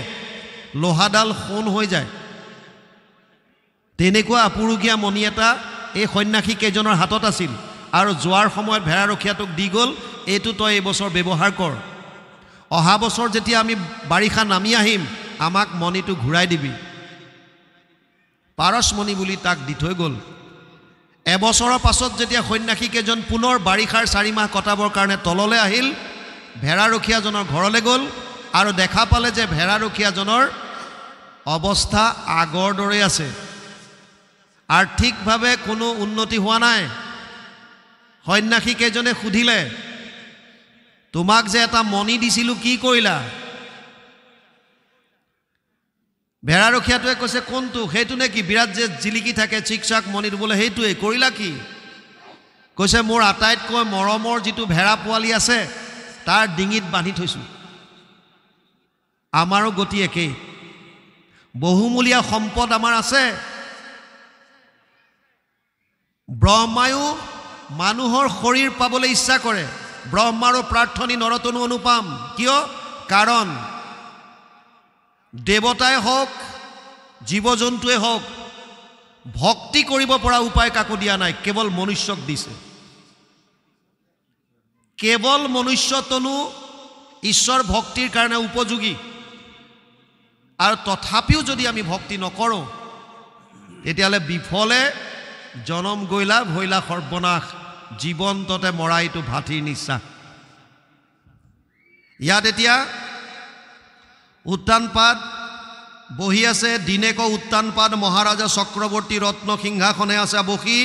লোহাডাল সোণ হৈ যায়। তেনেকুৱা আপুৰুগীয়া মণি এটা এই সন্ন্যাসী কেইজনৰ হাতত আছিল আৰু যোৱাৰ সময়ত ভেড়াৰখীয়াটোক দি গ'ল, এইটো তই এইবছৰ ব্যৱহাৰ কৰ, অহা বছৰ যেতিয়া আমি বাৰিষা নামি আহিম আমাক মণিটো ঘূৰাই দিবি। পাৰসমণি বুলি তাক দি থৈ গ'ল। এবছৰৰ পাছত যেতিয়া সন্ন্যাসী কেইজন পুনৰ বাৰিষাৰ 4 মাহ কটাবৰ কাৰণে তললৈ আহিল, ভেড়াৰখীয়াজনৰ ঘৰলৈ গ'ল আৰু দেখা পালে যে ভেড়াৰখীয়াজনৰ অৱস্থা আগৰ দৰে আছে, আৰ্থিকভাৱে কোনো উন্নতি হোৱা নাই। সন্ন্যাসী কেইজনে সুধিলে, তোমাক যে এটা মণি দিছিলোঁ, কি কৰিলা? ভেড়াৰখীয়াটোৱে কৈছে, কোনটো? সেইটো নে কি বিৰাট যে জিলিকি থাকে চিকচাক মণিটো? বোলে সেইটোৱেই। কৰিলা কি? কৈছে, মোৰ আটাইতকৈ মৰমৰ যিটো ভেড়া পোৱালি আছে তাৰ ডিঙিত বান্ধি থৈছোঁ। আমাৰো গতি একেই, বহুমূলীয়া সম্পদ আমাৰ আছে। ব্ৰহ্মায়ো মানুহৰ শৰীৰ পাবলৈ ইচ্ছা কৰে, ব্ৰহ্মাৰো প্ৰাৰ্থনী নৰতনু অনুপাম। কিয়? কাৰণ দেৱতাই হওক জীৱ জন্তুৱে হওক ভক্তি কৰিব পৰা উপায় কাকো দিয়া নাই, কেৱল মনুষ্যক দিছে। কেৱল মনুষ্যতনু ঈশ্বৰ ভক্তিৰ কাৰণে উপযোগী আৰু তথাপিও যদি আমি ভক্তি নকৰোঁ তেতিয়াহ'লে বিফলে জনম গৈলা ভৈলা সৰ্বনাশ জীৱন্ততে মৰাইটো ভাতিৰ নিশ্বাস। ইয়াত এতিয়া উত্তানপাদ বহি আছে, দিনেক উত্তানপাদ মহাৰাজা চক্ৰৱৰ্তী ৰত্ন সিংহাসনে আছে বসি,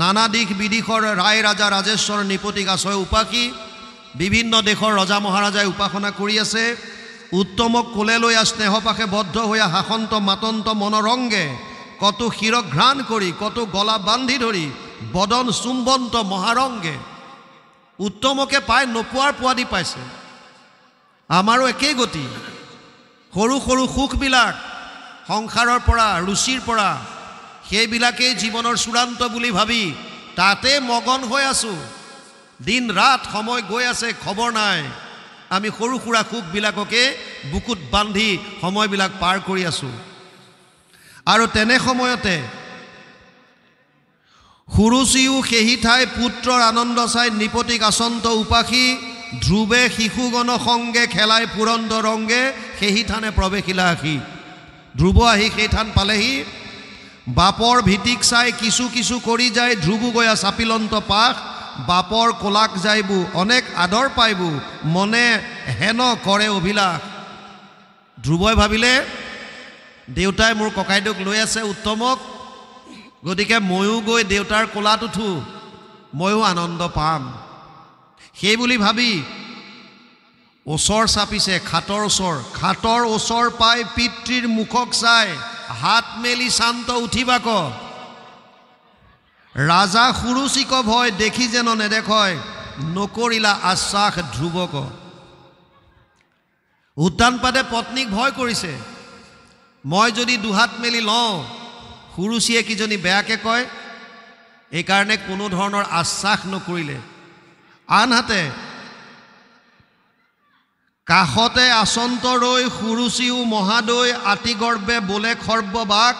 নানা দিশ বিদিশৰ ৰায় ৰাজা ৰাজেশ্বৰ নিপতিক আশ্ৰয় উপাসী, বিভিন্ন দেশৰ ৰজা মহাৰাজাই উপাসনা কৰি আছে। উত্তমক কোলে লৈ স্নেহপাশে বদ্ধ হৈয়া শাসন্ত মাতন্ত মনৰংগে, কত শিৰঘ্ৰাণ কৰি কত গলা বান্ধি ধৰি বদন চুম্বন্ত মহাৰংগে। উত্তমকে পাই নোপোৱাৰ পোৱাদি পাইছে। আমাৰো একেই গতি। সৰু সৰু সুখবিলাক সংসাৰৰ পৰা ৰুচিৰ পৰা সেইবিলাকেই জীৱনৰ চূড়ান্ত বুলি ভাবি তাতে মগন হৈ আছোঁ। দিন ৰাত সময় গৈ আছে, খবৰ নাই। আমি সৰু সুৰা সুখবিলাককে বুকুত বান্ধি সময়বিলাক পাৰ কৰি আছোঁ। আৰু তেনে সময়তে সুৰুচিও সেহি ঠাই পুত্ৰৰ আনন্দ চাই নিপতিক আচন্ত উপাসী, ধ্ৰুৱে শিশুগণ সংগে খেলাই পুৰন্দ ৰংগে, সেহি থানে প্ৰৱেশিলা আহি। ধ্ৰুৱ আহি সেই থান পালেহি। বাপৰ ভীতিক চাই কিছু কিছু কৰি যায়, ধ্ৰুৱ গয়া চাপিলন্ত পাশ, বাপৰ কোলাক যাইবু অনেক আদৰ পাইবু, মনে হেন কৰে অভিলাষ। ধ্ৰুৱই ভাবিলে দেউতাই মোৰ ককাইদেউক লৈ আছে উত্তমক, গতিকে ময়ো গৈ দেউতাৰ কোলাত উঠোঁ, ময়ো আনন্দ পাম। সেই বুলি ভাবি ওচৰ চাপিছে, খাটৰ ওচৰ পাই পিতৃৰ মুখক চাই হাত মেলি শান্ত উঠিবাক। ৰাজা সুৰুচিক ভয় দেখি যেন নেদেখয়, নকৰিলা আশ্বাস ধ্ৰুৱক। উত্তানপাদে পত্নীক ভয় কৰিছে, মই যদি দুহাত মেলি লওঁ সুৰুচিয়ে কিজনী বেয়াকৈ কয়, এইকাৰণে কোনো ধৰণৰ আশ্বাস নকৰিলে। আনহাতে কাষতে আচন্ত ৰৈ সুৰুচিও মহাদৈ, আতিগৰ্বে বোলে সৰ্ববাক,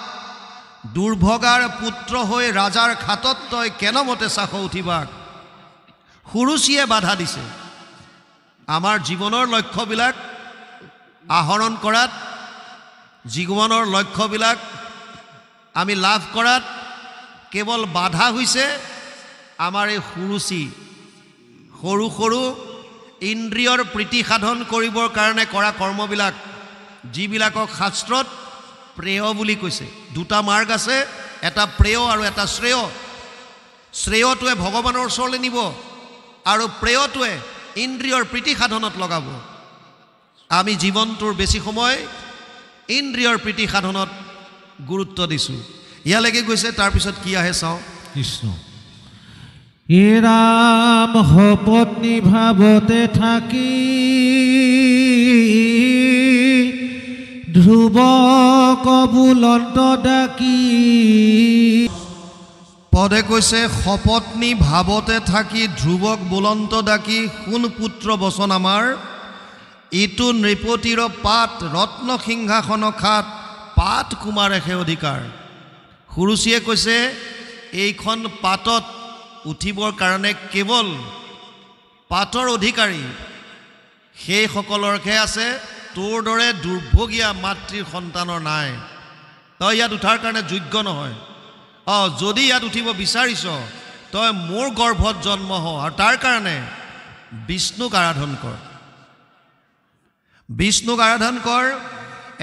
দুৰ্ভগাৰ পুত্ৰ হৈ ৰাজাৰ খাটত তই কেনমতে চাখ উঠিবাক। সুৰুচিয়ে বাধা দিছে। আমাৰ জীৱনৰ লক্ষ্যবিলাক আহৰণ কৰাত, জীৱনৰ লক্ষ্যবিলাক আমি লাভ কৰাত কেৱল বাধা হৈছে আমাৰ এই সুৰুচি। সৰু সৰু ইন্দ্ৰিয়ৰ প্ৰীতি সাধন কৰিবৰ কাৰণে কৰা কৰ্মবিলাক, যিবিলাকক শাস্ত্ৰত প্ৰেয় বুলি কৈছে। দুটা মাৰ্গ আছে, এটা প্ৰেয় আৰু এটা শ্ৰেয়। শ্ৰেয়টোৱে ভগৱানৰ ওচৰলৈ নিব আৰু প্ৰেয়টোৱে ইন্দ্ৰিয়ৰ প্ৰীতি সাধনত লগাব। আমি জীৱনটোৰ বেছি সময় ইন্দ্ৰিয়ৰ প্ৰীতি সাধনত গুৰুত্ব দিছোঁ। ইয়ালৈকে গৈছে, তাৰপিছত কি আহে চাওঁ। কৃষ্ণ এ ৰাম সপত্নী ভাৱতে থাকি, ধ্ৰুৱ কবুলন্ত ডাকি। পদে কৈছে সপত্নী ভাৱতে থাকি, ধ্ৰুৱক বুলন্ত ডাকি, শুন পুত্ৰ বচন আমাৰ, ইটো নৃপতিৰ পাত ৰত্ন সিংহাসন খাত, পাত কুমাৰেহে অধিকাৰ। সুৰুচিয়ে কৈছে এইখন পাতত উঠিবৰ কাৰণে কেৱল পাতৰ অধিকাৰী সেইসকলৰহে আছে, তোৰ দৰে দুৰ্ভগীয়া মাতৃৰ সন্তানৰ নাই। তই ইয়াত উঠাৰ কাৰণে যোগ্য নহয়। যদি ইয়াত উঠিব বিচাৰিছ তই মোৰ গৰ্ভত জন্ম হ, আৰু তাৰ কাৰণে বিষ্ণুক আৰাধন কৰ। বিষ্ণুক আৰাধন কৰ,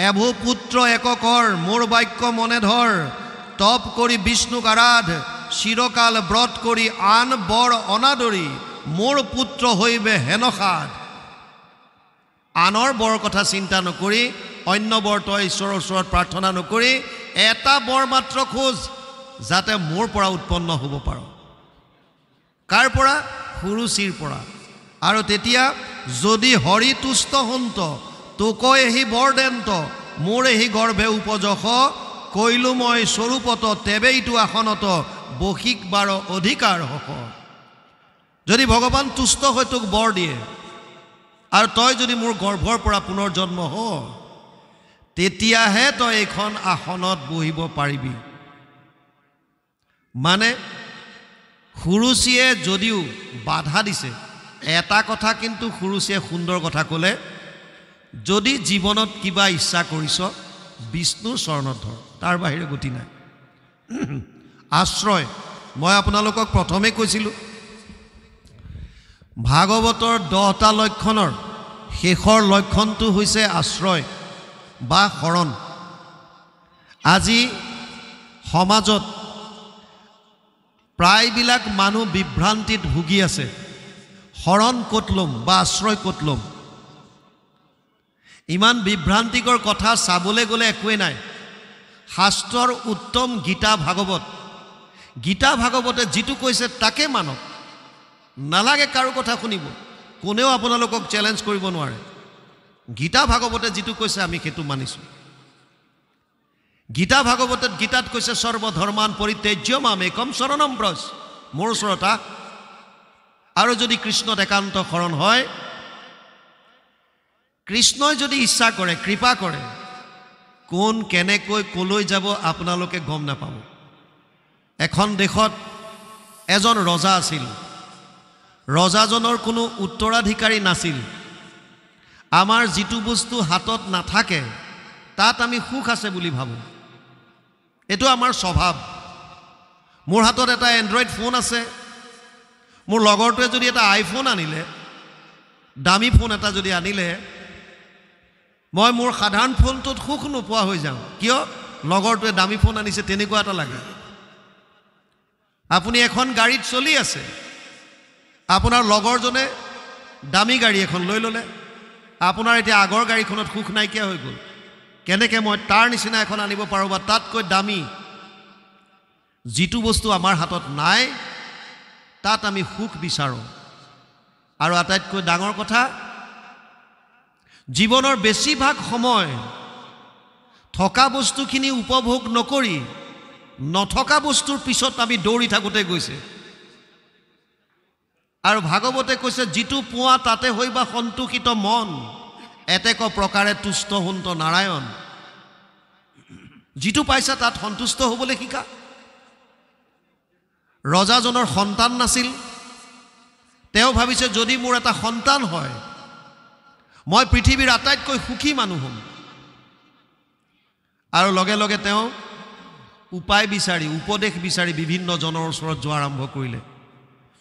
এভো পুত্ৰ এক কৰ, মোৰ বাক্য মনে ধৰ, তপ কৰি বিষ্ণুক আৰাধ, চিৰকাল ব্ৰত কৰি আন বৰ অনাদৰি, মোৰ পুত্ৰ হৈবে হেনসাদ। আনৰ বৰ কথা চিন্তা নকৰি, অন্য বৰ তই ঈশ্বৰৰ ওচৰত প্ৰাৰ্থনা নকৰি, এটা বৰ মাত্ৰ খোজ, যাতে মোৰ পৰা উৎপন্ন হ'ব পাৰ। কাৰ পৰা? সুৰুচিৰ পৰা। আৰু তেতিয়া যদি হৰি তুষ্ট হন্ত, তোকৈ এহি বৰদেন্ত, মোৰ এহি গৰ্ভে উপযশ, কৈলো মই স্বৰূপত তেবেইটো আসনত, বসিক বাৰ অধিকাৰ হক। যদি ভগৱান তুষ্ট হৈ তোক বৰ দিয়ে আৰু তই যদি মোৰ গৰ্ভৰ পৰা পুনৰ জন্ম হ, তেতিয়াহে তই এইখন আসনত বহিব পাৰিবি। মানে সুৰুচিয়ে যদিও বাধা দিছে, এটা কথা কিন্তু সুৰুচিয়ে সুন্দৰ কথা ক'লে, যদি জীৱনত কিবা ইচ্ছা কৰিছ বিষ্ণুৰ চৰণত ধৰ, তাৰ বাহিৰে গতি নাই। আশ্ৰয়, মই আপোনালোকক প্ৰথমে কৈছিলোঁ ভাগৱতৰ 10টা লক্ষণৰ শেষৰ লক্ষণটো হৈছে আশ্ৰয় বা শৰণ। আজি সমাজত প্ৰায়বিলাক মানুহ বিভ্ৰান্তিত ভুগি আছে, শৰণ ক'ত ল'ম বা আশ্ৰয় ক'ত ল'ম। ইমান বিভ্ৰান্তিকৰ কথা চাবলৈ গ'লে একোৱেই নাই। শাস্ত্ৰৰ উত্তম গীতা ভাগৱতে যিটো কৈছে তাকে মানক, নালাগে কাৰো কথা শুনিব, কোনেও আপোনালোকক চেলেঞ্জ কৰিব নোৱাৰে। গীতা ভাগৱতে যিটো কৈছে আমি সেইটো মানিছোঁ। গীতাত কৈছে সৰ্বধৰ্মান পৰিত্যাজ্য মাম একম শৰণম ব্ৰজ, মোৰ ওচৰত আহ। আৰু যদি কৃষ্ণত একান্ত শৰণ হয়, কৃষ্ণই যদি ইচ্ছা কৰে, কৃপা কৰে, কোন কেনেকৈ কলৈ যাব আপোনালোকে গম নাপাব। এখন দেশত এজন ৰজা আছিল, ৰজাজনৰ কোনো উত্তৰাধিকাৰী নাছিল। আমাৰ যিটো বস্তু হাতত নাথাকে তাত আমি সুখ আছে বুলি ভাবোঁ, এইটো আমাৰ স্বভাৱ। মোৰ হাতত এটা এণ্ড্ৰইড ফোন আছে, মোৰ লগৰটোৱে যদি এটা আইফোন আনিলে, দামী ফোন এটা যদি আনিলে, মই মোৰ সাধাৰণ ফোনটোত সুখ নোপোৱা হৈ যাওঁ। কিয়? লগৰটোৱে দামী ফোন আনিছে তেনেকুৱা এটা লাগে। আপুনি এখন গাড়ীত চলি আছে, আপোনাৰ লগৰজনে দামী গাড়ী এখন লৈ ল'লে, আপোনাৰ এতিয়া আগৰ গাড়ীখনত সুখ নাইকিয়া হৈ গ'ল। কেনেকৈ মই তাৰ নিচিনা এখন আনিব পাৰোঁ বা তাতকৈ দামী। যিটো বস্তু আমাৰ হাতত নাই তাত আমি সুখ বিচাৰোঁ। আৰু আটাইতকৈ ডাঙৰ কথা, জীৱনৰ বেছিভাগ সময় থকা বস্তুখিনি উপভোগ নকৰি নথকা বস্তুৰ পিছত আমি দৌৰি থাকোঁতে গৈছে। আৰু ভাগৱতে কৈছে, যিটো পোৱা তাতে হৈবা সন্তোষিত মন, এতেক প্ৰকাৰে তুষ্ট হুন্ত নাৰায়ণ। যিটো পাইছা তাত সন্তুষ্ট হ'বলৈ শিকা। ৰজাজনৰ সন্তান নাছিল, তেওঁ ভাবিছে যদি মোৰ এটা সন্তান হয় মই পৃথিৱীৰ আটাইতকৈ সুখী মানুহ হ'ম। আৰু লগে লগে তেওঁ উপায় বিচাৰি, উপদেশ বিচাৰি বিভিন্ন জনৰ ওচৰত যোৱা আৰম্ভ কৰিলে।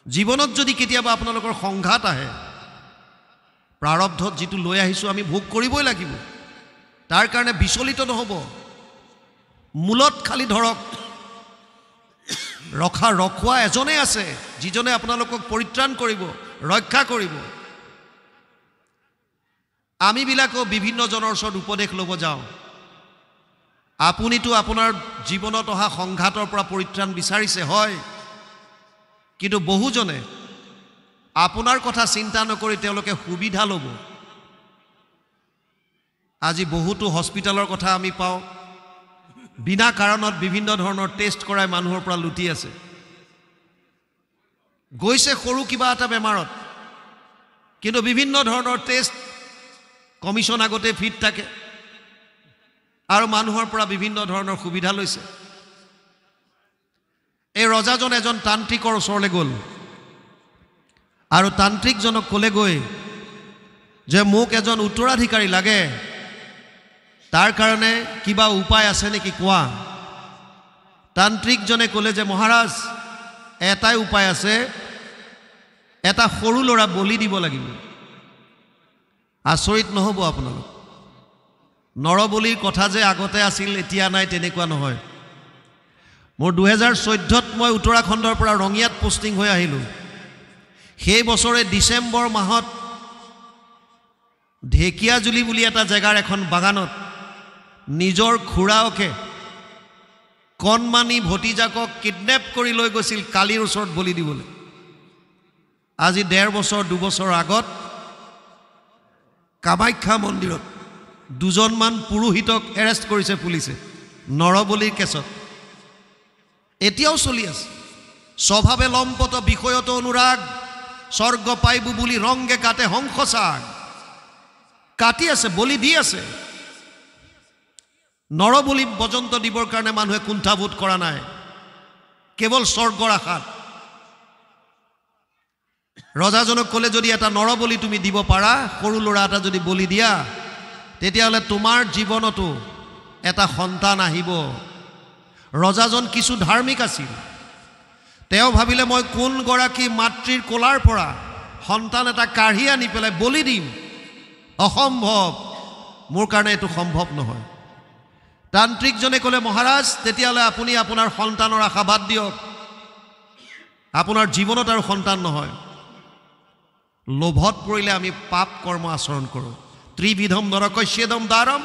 জীৱনত যদি কেতিয়াবা আপোনালোকৰ সংঘাত আহে, প্ৰাৰব্ধত যিটো লৈ আহিছোঁ আমি ভোগ কৰিবই লাগিব, তাৰ কাৰণে বিচলিত নহ'ব। মূলত খালি ধৰক, ৰখোৱা এজনেই আছে যিজনে আপোনালোকক পৰিত্ৰাণ কৰিব, ৰক্ষা কৰিব। আমিবিলাকো বিভিন্ন জনৰ ওচৰত উপদেশ ল'ব যাওঁ। আপুনিতো আপোনাৰ জীৱনত অহা সংঘাতৰ পৰা পৰিত্ৰাণ বিচাৰিছে, হয়, কিন্তু বহুজনে আপোনাৰ কথা চিন্তা নকৰি তেওঁলোকে সুবিধা ল'ব। আজি বহুতো হস্পিটেলৰ কথা আমি পাওঁ, বিনা কাৰণত বিভিন্ন ধৰণৰ টেষ্ট কৰাই মানুহৰ পৰা লুটি আছে। গৈছে সৰু কিবা এটা বেমাৰত, কিন্তু বিভিন্ন ধৰণৰ টেষ্ট কমিশ্যন আগতে ফিট থাকে আৰু মানুহৰ পৰা বিভিন্ন ধৰণৰ সুবিধা লৈছে। এই ৰজাজন এজন তান্ত্ৰিকৰ ওচৰলৈ গ'ল আৰু তান্ত্ৰিকজনক ক'লেগৈ যে মোক এজন উত্তৰাধিকাৰী লাগে, তাৰ কাৰণে কিবা উপায় আছে নেকি কোৱা। তান্ত্ৰিকজনে ক'লে যে মহাৰাজ, এটাই উপায় আছে, এটা সৰু ল'ৰা বলি দিব লাগিব। আচৰিত নহ'ব আপোনালোক, নৰবলিৰ কথা যে আগতে আছিল এতিয়া নাই তেনেকুৱা নহয়। মোৰ 2014ত মই উত্তৰাখণ্ডৰ পৰা ৰঙিয়াত পোষ্টিং হৈ আহিলোঁ। সেই বছৰে ডিচেম্বৰ মাহত ঢেকীয়াজুলি বুলি এটা জেগাৰ এখন বাগানত নিজৰ খুৰাকে কণমানি ভতিজাকক কিডনেপ কৰি লৈ গৈছিল কালিৰ ওচৰত বলি দিবলৈ। আজি 1.5 বছৰ 2 বছৰ আগত কামাখ্যা মন্দিৰত 2জনমান পুৰোহিতক এৰেষ্ট কৰিছে পুলিচে নৰবলিৰ কেছত। এতিয়াও চলি আছে। স্বভাৱে লম্পট বিষয়ত অনুৰাগ, স্বৰ্গ পাইবু বুলি ৰংগে কাটে হংসচাগ। কাটি আছে, বলি দি আছে। নৰবলি পৰ্যন্ত দিবৰ কাৰণে মানুহে কুণ্ঠাবোধ কৰা নাই, কেৱল স্বৰ্গৰ আশাত। ৰজাজনক ক'লে যদি এটা নৰবলি তুমি দিব পাৰা, সৰু ল'ৰা এটা যদি বলি দিয়া, তেতিয়াহ'লে তোমাৰ জীৱনতো এটা সন্তান আহিব। ৰজাজন কিছু ধাৰ্মিক আছিল। তেওঁ ভাবিলে মই কোনগৰাকী মাতৃৰ কোলাৰ পৰা সন্তান এটা কাঢ়ি আনি পেলাই বলি দিম, অসম্ভৱ, মোৰ কাৰণে এইটো সম্ভৱ নহয়। তান্ত্ৰিকজনে ক'লে মহাৰাজ তেতিয়াহ'লে আপুনি আপোনাৰ সন্তানৰ আশা বাদ দিয়ক, আপোনাৰ জীৱনত আৰু সন্তান নহয়। লোভত পৰিলে আমি পাপ কৰ্ম আচৰণ কৰোঁ। ত্ৰিবিধম নৰকস্যেদম দ্বাৰম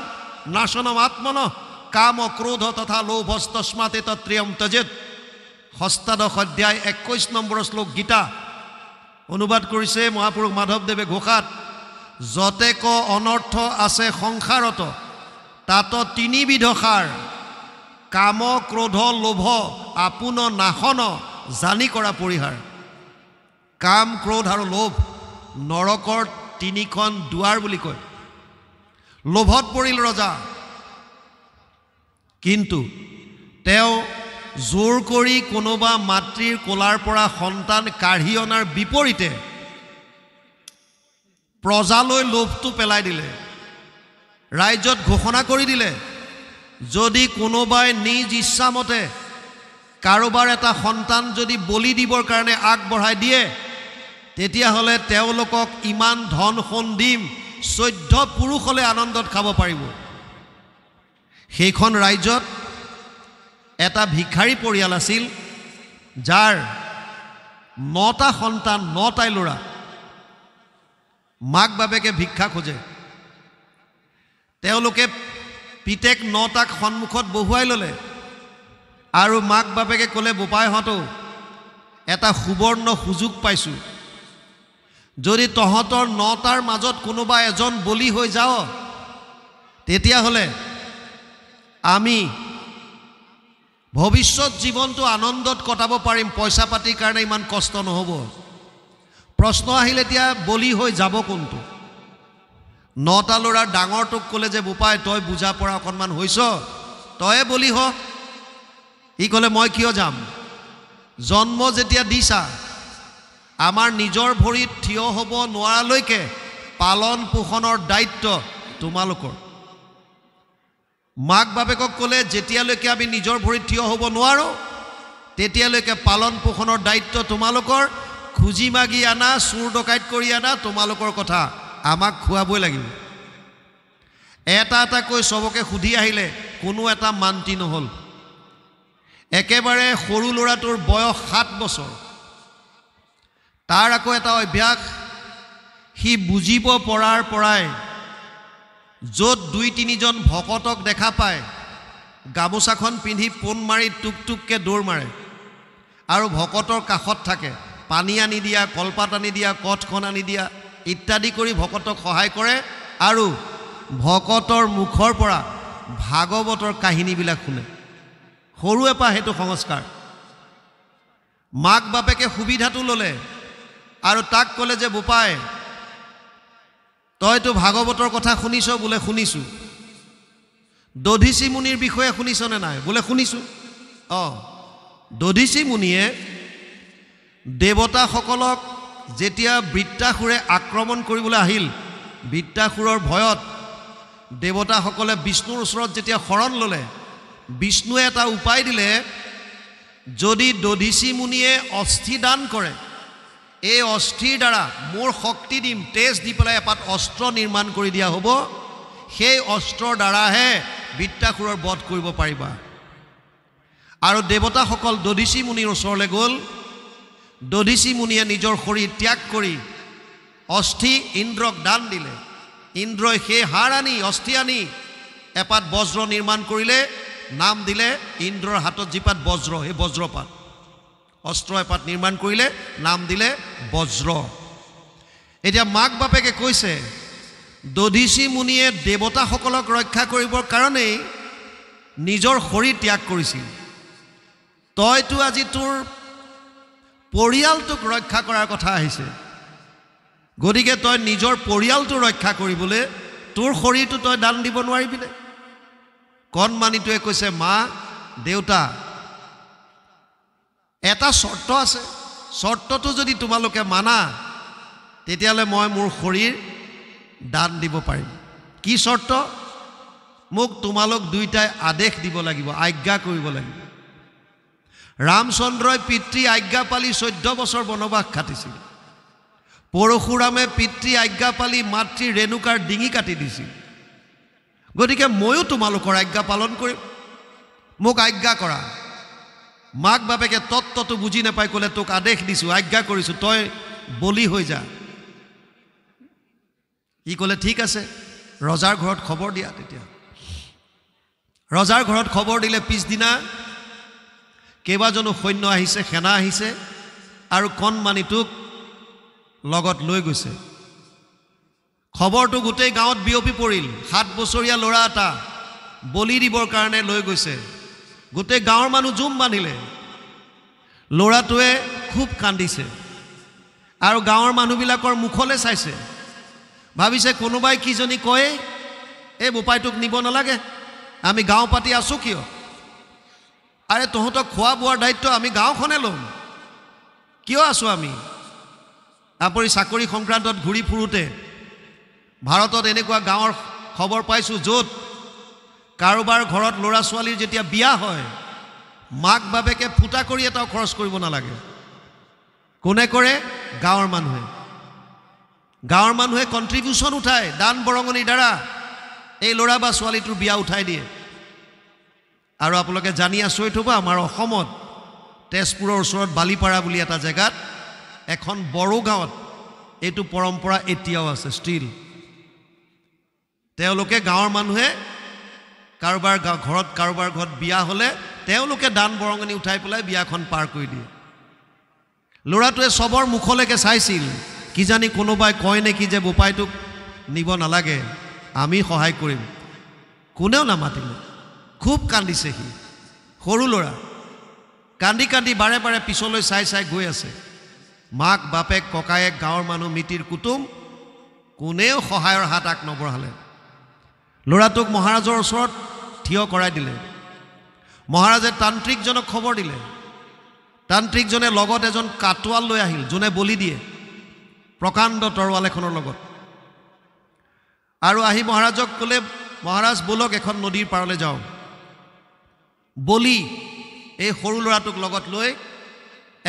নাশনম আত্মন কাম ক্ৰোধ তথা লোভস্তস্মাতে তত্ৰিয়ম তজেত। ষষ্ঠাদশ অধ্যায় 21 নম্বৰ শ্লোক গীতা। অনুবাদ কৰিছে মহাপুৰুষ মাধৱদেৱে ঘোষাত। যতেক অনৰ্থ আছে সংসাৰত তাত তিনিবিধ সাৰ, কাম ক্ৰোধ লোভ আপোন নাশন জানি কৰা পৰিহাৰ। কাম ক্ৰোধ আৰু লোভ নৰকৰ তিনিখন দুৱাৰ বুলি কয়। লোভত পৰিল ৰজা, কিন্তু তেওঁ জোৰ কৰি কোনোবা মাতৃৰ কোলাৰ পৰা সন্তান কাঢ়ি অনাৰ বিপৰীতে প্ৰজালৈ লোভটো পেলাই দিলে। ৰাজ্যত ঘোষণা কৰি দিলে যদি কোনোবাই নিজ ইচ্ছামতে কাৰোবাৰ এটা সন্তান যদি বলি দিবৰ কাৰণে আগবঢ়াই দিয়ে, তেতিয়াহ'লে তেওঁলোকক ইমান ধন সোণ দিম 14 পুৰুষলৈ আনন্দত খাব পাৰিব। সেইখন ৰাজ্যত এটা ভিক্ষাৰী পৰিয়াল আছিল, যাৰ 9টা সন্তান, 9টাই ল'ৰা। মাক বাপেকে ভিক্ষা খোজে। তেওঁলোকে পিতেক 9টাক সন্মুখত বহুৱাই ল'লে আৰু মাক বাপেকে ক'লে বোপাইহঁতো এটা সুবৰ্ণ সুযোগ পাইছোঁ, যদি তহঁতৰ 9টাৰ মাজত কোনোবা এজন বলি হৈ যাওঁ, তেতিয়াহ'লে আমি ভৱিষ্যত জীৱনটো আনন্দত কটাব পাৰিম, পইচা পাতিৰ কাৰণে ইমান কষ্ট নহ'ব। প্ৰশ্ন আহিল এতিয়া বলি হৈ যাব কোনটো? 9টা ল'ৰাৰ ডাঙৰটোক ক'লে যে বোপাই তই বুজা পৰা অকণমান হৈছ, তয়ে বলি হ। ই ক'লে মই কিয় যাম? জন্ম যেতিয়া দিছা, আমাৰ নিজৰ ভৰিত থিয় হ'ব নোৱাৰালৈকে পালন পোষণৰ দায়িত্ব তোমালোকৰ। মাক বাপেকক ক'লে যেতিয়ালৈকে আমি নিজৰ ভৰিত থিয় হ'ব নোৱাৰোঁ, তেতিয়ালৈকে পালন পোষণৰ দায়িত্ব তোমালোকৰ। খুজি মাগি আনা, চুৰ ডকাইত কৰি আনা, তোমালোকৰ কথা, আমাক খুৱাবই লাগিব। এটা এটাকৈ চবকে সুধি আহিলে, কোনো এটা মান্তি নহ'ল। একেবাৰে সৰু ল'ৰাটোৰ বয়স 7 বছৰ। তাৰ আকৌ এটা অভ্যাস, সি বুজিব পৰাৰ পৰাই য'ত 2-3জন ভকতক দেখা পায়, গামোচাখন পিন্ধি পোন মাৰি টুক টুককৈ দৌৰ মাৰে আৰু ভকতৰ কাষত থাকে। পানী আনি দিয়া, কলপাত আনি দিয়া, কঠখন আনি দিয়া ইত্যাদি কৰি ভকতক সহায় কৰে আৰু ভকতৰ মুখৰ পৰা ভাগৱতৰ কাহিনীবিলাক শুনে। সৰুৰে পৰা সেইটো সংস্কাৰ। মাক বাপেকে সুবিধাটো ল'লে আৰু তাক ক'লে যে বোপাই তইতো ভাগৱতৰ কথা শুনিছ? বোলে শুনিছোঁ। দধীচি মুনিৰ বিষয়ে শুনিছনে নাই? বোলে শুনিছোঁ। দধীচি মুনিয়ে দেৱতাসকলক যেতিয়া বৃত্তাসুৰে আক্ৰমণ কৰিবলৈ আহিল, বৃত্তাসুৰৰ ভয়ত দেৱতাসকলে বিষ্ণুৰ ওচৰত যেতিয়া শৰণ ল'লে, বিষ্ণুৱে এটা উপায় দিলে, যদি দধীচি মুনিয়ে অস্থি দান কৰে, এই অস্থিৰ দ্বাৰা মোৰ শক্তি দিম, তেজ দি পেলাই এপাত অস্ত্ৰ নিৰ্মাণ কৰি দিয়া হ'ব, সেই অস্ত্ৰৰ দ্বাৰাহে বৃত্তাসুৰৰ বধ কৰিব পাৰিবা। আৰু দেৱতাসকল দধীচি মুনিৰ ওচৰলৈ গ'ল। দধীচি মুনিয়ে নিজৰ শৰীৰ ত্যাগ কৰি অস্থি ইন্দ্ৰক দান দিলে। ইন্দ্ৰই সেই হাড় আনি, অস্থি আনি এপাত বজ্ৰ নিৰ্মাণ কৰিলে, নাম দিলে ইন্দ্ৰৰ হাতত যিপাত বজ্ৰ, সেই বজ্ৰপাত। অস্ত্ৰ এপাত নিৰ্মাণ কৰিলে, নাম দিলে বজ্ৰ। এতিয়া মাক বাপেকে কৈছে দধীচি মুনিয়ে দেৱতাসকলক ৰক্ষা কৰিবৰ কাৰণেই নিজৰ শৰীৰ ত্যাগ কৰিছিল। তইতো আজি তোৰ পৰিয়ালটোক ৰক্ষা কৰাৰ কথা আহিছে, গতিকে তই নিজৰ পৰিয়ালটো ৰক্ষা কৰিবলৈ তোৰ শৰীৰটো তই দান দিব নোৱাৰিবিনে? কণমানিটোৱে কৈছে মা দেউতা, এটা চৰ্ত আছে, চৰ্তটো যদি তোমালোকে মানা তেতিয়াহ'লে মই মোৰ শৰীৰ দান দিব পাৰিম। কি চৰ্ত? মোক তোমালোক দুইটাই আদেশ দিব লাগিব, আজ্ঞা কৰিব লাগিব। ৰামচন্দ্ৰই পিতৃ আজ্ঞা পালি 14 বছৰ বনবাস খাটিছিল। পৰশুৰামে পিতৃ আজ্ঞা পালি মাতৃ ৰেণুকাৰ ডিঙি কাটি দিছিল। গতিকে ময়ো তোমালোকৰ আজ্ঞা পালন কৰিম, মোক আজ্ঞা কৰা। মাক বাপেকে তত্ত্বটো বুজি নাপাই ক'লে তোক আদেশ দিছোঁ, আজ্ঞা কৰিছোঁ, তই বলি হৈ যা। ই ক'লে ঠিক আছে, ৰজাৰ ঘৰত খবৰ দিয়া। তেতিয়া ৰজাৰ ঘৰত খবৰ দিলে পিছদিনা কেইবাজনো সৈন্য আহিছে, সেনা আহিছে আৰু কণমানিটোক লগত লৈ গৈছে। খবৰটো গোটেই গাঁৱত বিয়পি পৰিল। 7 বছৰীয়া ল'ৰা এটা বলি দিবৰ কাৰণে লৈ গৈছে। গোটেই গাঁৱৰ মানুহ জুম বান্ধিলে। ল'ৰাটোৱে খুব কান্দিছে আৰু গাঁৱৰ মানুহবিলাকৰ মুখলৈ চাইছে, ভাবিছে কোনোবাই কিজনী কয় এই বোপাইটোক নিব নালাগে, আমি গাঁও পাতি আছোঁ কিয়? আৰে তহঁতক খোৱা বোৱাৰ দায়িত্ব আমি গাঁওখনে ল'ম, কিয় আছোঁ আমি? আপুনি চাকৰি সংক্ৰান্তত ঘূৰি ফুৰোঁতে ভাৰতত এনেকুৱা গাঁৱৰ খবৰ পাইছোঁ য'ত কাৰোবাৰ ঘৰত ল'ৰা ছোৱালীৰ যেতিয়া বিয়া হয় মাক বাপেকে ফুটা কৰি এটাও খৰচ কৰিব নালাগে। কোনে কৰে? গাঁৱৰ মানুহে। গাঁৱৰ মানুহে কণ্ট্ৰিবিউশ্যন উঠায়, দান বৰঙণিৰ দ্বাৰা এই ল'ৰা বা ছোৱালীটোৰ বিয়া উঠাই দিয়ে। আৰু আপোনালোকে জানি আচৰিত হ'ব, আমাৰ অসমত তেজপুৰৰ ওচৰত বালিপাৰা বুলি এটা জেগাত এখন বড়ো গাঁৱত এইটো পৰম্পৰা এতিয়াও আছে, ষ্টিল। তেওঁলোকে গাঁৱৰ মানুহে কাৰোবাৰ ঘৰত বিয়া হ'লে তেওঁলোকে দান বৰঙণি উঠাই পেলাই বিয়াখন পাৰ কৰি দিয়ে। ল'ৰাটোৱে চবৰ মুখলৈকে চাইছিল, কিজানি কোনোবাই কয় নেকি যে বোপাইটোক নিব নালাগে, আমি সহায় কৰিম। কোনেও নামাতিলে। খুব কান্দিছে সি, সৰু ল'ৰা। কান্দি কান্দি বাৰে বাৰে পিছলৈ চাই চাই গৈ আছে। মাক বাপেক ককায়েক গাঁৱৰ মানুহ মিতিৰ কুটুম কোনেও সহায়ৰ হাত আগ নবঢ়ালে। ল'ৰাটোক মহাৰাজৰ ওচৰত থিয় কৰাই দিলে। মহাৰাজে তান্ত্ৰিকজনক খবৰ দিলে। তান্ত্ৰিকজনে লগত এজন কাটোৱাল লৈ আহিল, যোনে বলি দিয়ে, প্ৰকাণ্ড তৰোৱাল এখনৰ লগত। আৰু আহি মহাৰাজক ক'লে, মহাৰাজ বলক এখন নদীৰ পাৰলৈ যাওঁ। বলি এই সৰু ল'ৰাটোক লগত লৈ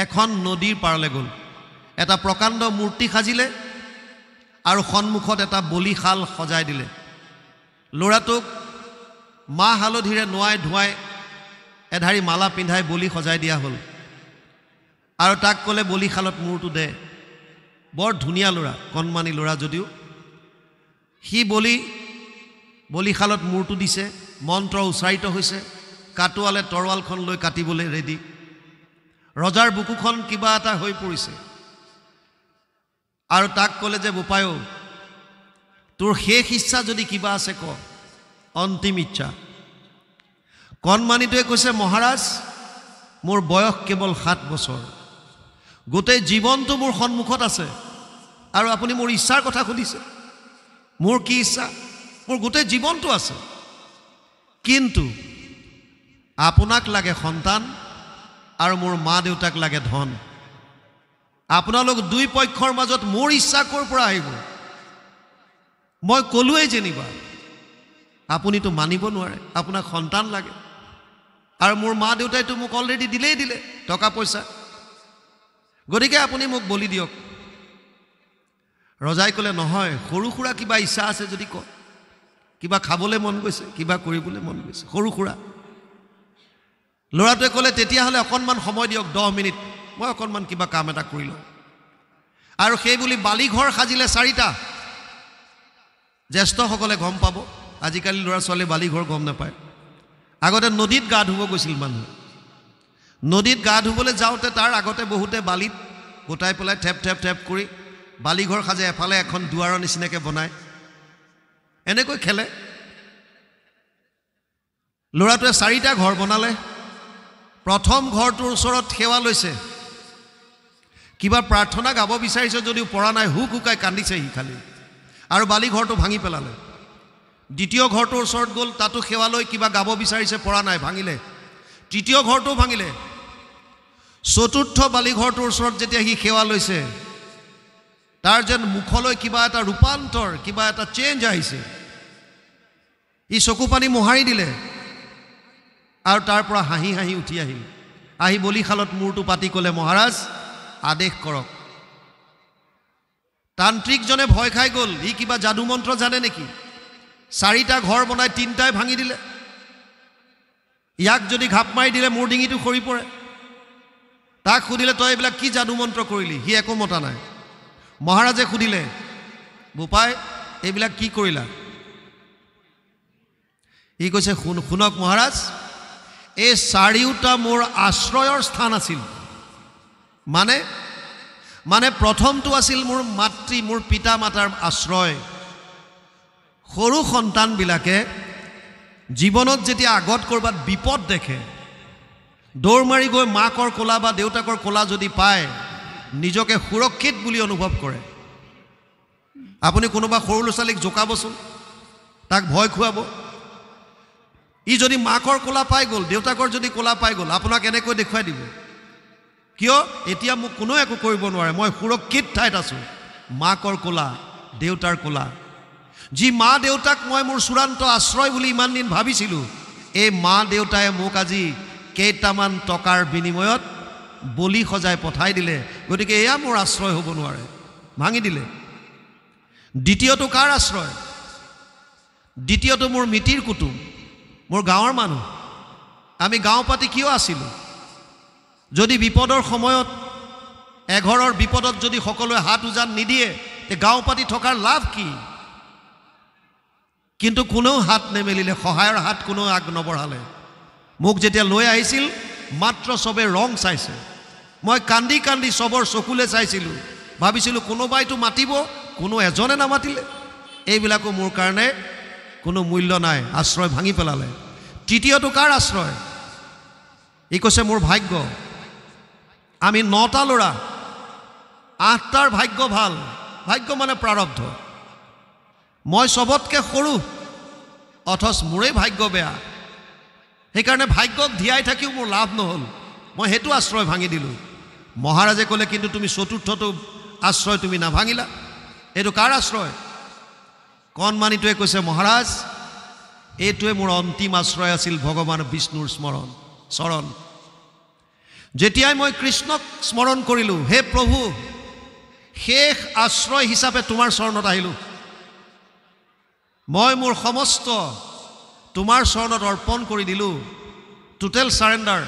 এখন নদীৰ পাৰলৈ গ'ল। এটা প্ৰকাণ্ড মূৰ্তি সাজিলে আৰু সন্মুখত এটা বলি শাল সজাই দিলে। ল'ৰাটোক মাহ হালধিৰে নোৱাই ধুৱাই এধাৰি মালা পিন্ধাই বলি সজাই দিয়া হ'ল। আৰু তাক ক'লে বলিশালত মূৰটো দে। বৰ ধুনীয়া ল'ৰা, কণমানি ল'ৰা যদিও সি বলিশালত মূৰটো দিছে, মন্ত্ৰ উচ্চাৰিত হৈছে, কাটোৱালে তৰোৱালখন লৈ কাটিবলৈ ৰেডি। ৰজাৰ বুকুখন কিবা এটা হৈ পৰিছে আৰু তাক ক'লে যে বোপায়ো, তোৰ শেষ ইচ্ছা যদি কিবা আছে ক, অন্তিম ইচ্ছা। কণমানিটোৱে কৈছে, মহাৰাজ মোৰ বয়স কেৱল 7 বছৰ, গোটেই জীৱনটো মোৰ সন্মুখত আছে আৰু আপুনি মোৰ ইচ্ছাৰ কথা সুধিছে। মোৰ কি ইচ্ছা? মোৰ গোটেই জীৱনটো আছে, কিন্তু আপোনাক লাগে সন্তান আৰু মোৰ মা দেউতাক লাগে ধন। আপোনালোক দুই পক্ষৰ মাজত মোৰ ইচ্ছা ক'ৰ পৰা আহিব? মই ক'লোৱেই যেনিবা, আপুনিতো মানিব নোৱাৰে, আপোনাক সন্তান লাগে আৰু মোৰ মা দেউতাইতো মোক অলৰেডি দিলে টকা পইচা, গতিকে আপুনি মোক বলি দিয়ক। ৰজাই ক'লে, নহয়, সৰু সুৰা কিবা ইচ্ছা আছে যদি ক, কিবা খাবলৈ মন গৈছে, কিবা কৰিবলৈ মন গৈছে, সৰু সুৰা। ল'ৰাটোৱে ক'লে, তেতিয়াহ'লে অকণমান সময় দিয়ক, 10 মিনিট, মই অকণমান কিবা কাম এটা কৰি লওঁ। আৰু সেই বুলি বালিঘৰ সাজিলে 4টা। জ্যেষ্ঠসকলে গম পাব, আজিকালি ল'ৰা ছোৱালী বালিঘৰ গম নাপায়। আগতে নদীত গা ধুব গৈছিল মানুহ। নদীত গা ধুবলৈ যাওঁতে তাৰ আগতে বহুতে বালিত গোটাই পেলাই ঠেপ ঠেপ ঠেপ কৰি বালিঘৰ সাজে, এফালে এখন দুৱাৰৰ নিচিনাকৈ বনায়, এনেকৈ খেলে। ল'ৰাটোৱে 4টা ঘৰ বনালে। প্ৰথম ঘৰটোৰ ওচৰত সেৱা লৈছে, কিবা প্ৰাৰ্থনা গাব বিচাৰিছে যদিও পৰা নাই, হুক হুকাই কান্দিছে সি খালি, আৰু বালিঘৰটো ভাঙি পেলালে। দ্বিতীয় ঘৰটোৰ ওচৰত গ'ল, তাতো সেৱা লৈ কিবা গাব বিচাৰিছে, পৰা নাই, ভাঙিলে। তৃতীয় ঘৰটোও ভাঙিলে। চতুৰ্থ বালিঘৰটোৰ ওচৰত যেতিয়া সি সেৱা লৈছে, তাৰ যেন মুখলৈ কিবা এটা ৰূপান্তৰ, কিবা এটা চেঞ্জ আহিছে। ই চকু পানী মোহাৰি দিলে আৰু তাৰ পৰা হাঁহি হাঁহি উঠি আহিল। আহি বলিশালত মূৰটো পাতি ক'লে, মহাৰাজ আদেশ কৰক। তান্ত্ৰিকজনে ভয় খাই গ'ল, ই কিবা যাদু মন্ত্ৰ জানে নেকি? 4টা ঘৰ বনাই 3টাই ভাঙি দিলে। ইয়াক যদি ঘাপ মাৰি দিলে মোৰ ডিঙিটো সৰি পৰে। তাক সুধিলে, তই এইবিলাক কি যাদু মন্ত্ৰ কৰিলি? সি একো মতা নাই। মহাৰাজে সুধিলে, বোপাই এইবিলাক কি কৰিলা? ই কৈছে, শুনক মহাৰাজ, এই 4টা মোৰ আশ্ৰয়ৰ স্থান আছিল। মানে প্ৰথমটো আছিল মোৰ মোৰ পিতা মাতাৰ আশ্ৰয়। সৰু সন্তানবিলাকে জীৱনত যেতিয়া আগত ক'ৰবাত বিপদ দেখে, দৌৰ মাৰি গৈ মাকৰ কোলা বা দেউতাকৰ কোলা যদি পায়, নিজকে সুৰক্ষিত বুলি অনুভৱ কৰে। আপুনি কোনোবা সৰু ল'ৰা ছোৱালীক জোকাবচোন, তাক ভয় খুৱাব। ই যদি মাকৰ কোলা পাই গ'ল, দেউতাকৰ যদি কোলা পাই গ'ল, আপোনাক এনেকৈ দেখুৱাই দিব, কিয় এতিয়া মোক কোনো একো কৰিব নোৱাৰে, মই সুৰক্ষিত ঠাইত আছোঁ। মাকৰ কোলা, দেউতাৰ কোলা। যি মা দেউতাক মই মোৰ চূড়ান্ত আশ্ৰয় বুলি ইমান দিন ভাবিছিলোঁ, এই মা দেউতাই মোক আজি কেইটামান টকাৰ বিনিময়ত বলি সজাই পঠাই দিলে। গতিকে এয়া মোৰ আশ্ৰয় হ'ব নোৱাৰে, ভাঙি দিলে। দ্বিতীয়টো কাৰ আশ্ৰয়? দ্বিতীয়টো মোৰ মিতিৰ কুটুম, মোৰ গাঁৱৰ মানুহ। আমি গাঁও পাতি কিয় আছিলোঁ? যদি বিপদৰ সময়ত, এঘৰৰ বিপদত যদি সকলোৱে হাত উজান নিদিয়ে, তে গাঁও পাতি থকাৰ লাভ কি? কিন্তু কোনেও হাত নেমেলিলে, সহায়ৰ হাত কোনেও আগ নবঢ়ালে। মোক যেতিয়া লৈ আহিছিল, মাত্ৰ চবে ৰং চাইছে। মই কান্দি কান্দি চবৰ চকুলে চাইছিলোঁ, ভাবিছিলোঁ কোনোবাইতো মাতিব, কোনো এজনে নামাতিলে। এইবিলাকো মোৰ কাৰণে কোনো মূল্য নাই, আশ্ৰয় ভাঙি পেলালে। তৃতীয়টো কাৰ আশ্ৰয়? ই কৈছে, মোৰ ভাগ্য। আমি 9টা ল'ৰা, 8টাৰ ভাগ্য ভাল। ভাগ্য মানে প্ৰাৰব্ধ। মই চবতকৈ সৰু, অথচ মোৰেই ভাগ্য বেয়া। সেইকাৰণে ভাগ্যক ধিয়াই থাকিও মোৰ লাভ নহ'ল, মই সেইটো আশ্ৰয় ভাঙি দিলোঁ। মহাৰাজে ক'লে, কিন্তু তুমি 4ৰ্থটো আশ্ৰয় তুমি নাভাঙিলা, এইটো কাৰ আশ্ৰয়? কণমানিটোৱে কৈছে, মহাৰাজ এইটোৱে মোৰ অন্তিম আশ্ৰয় আছিল, ভগৱান বিষ্ণুৰ চৰণ। যেতিয়াই মই কৃষ্ণক স্মৰণ কৰিলোঁ, হে প্ৰভু, শেষ আশ্ৰয় হিচাপে তোমাৰ চৰণত আহিলোঁ। মই মোৰ সমস্ত তোমাৰ চৰণত অৰ্পণ কৰি দিলোঁ। Total surrender.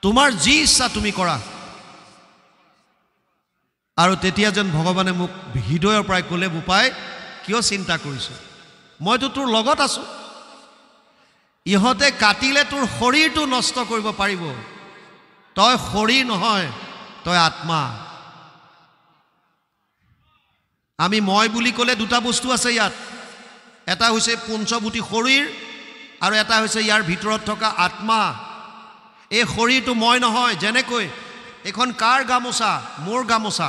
তোমাৰ যি ইচ্ছা তুমি কৰা। আৰু তেতিয়া যেন ভগৱানে মোক হৃদয়ৰ পৰাই ক'লে, বোপাই কিয় চিন্তা কৰিছ? মইতো তোৰ লগত আছোঁ। ইহঁতে কাটিলে তোৰ শৰীৰটো নষ্ট কৰিব পাৰিব, তই শৰীৰ নহয়, তই আত্মা। আমি মই বুলি ক'লে 2টা বস্তু আছে ইয়াত। এটা হৈছে পঞ্চভূতি শৰীৰ, আৰু এটা হৈছে ইয়াৰ ভিতৰত থকা আত্মা। এই শৰীৰটো মই নহয়। যেনেকৈ এইখন কাৰ গামোচা? মোৰ গামোচা।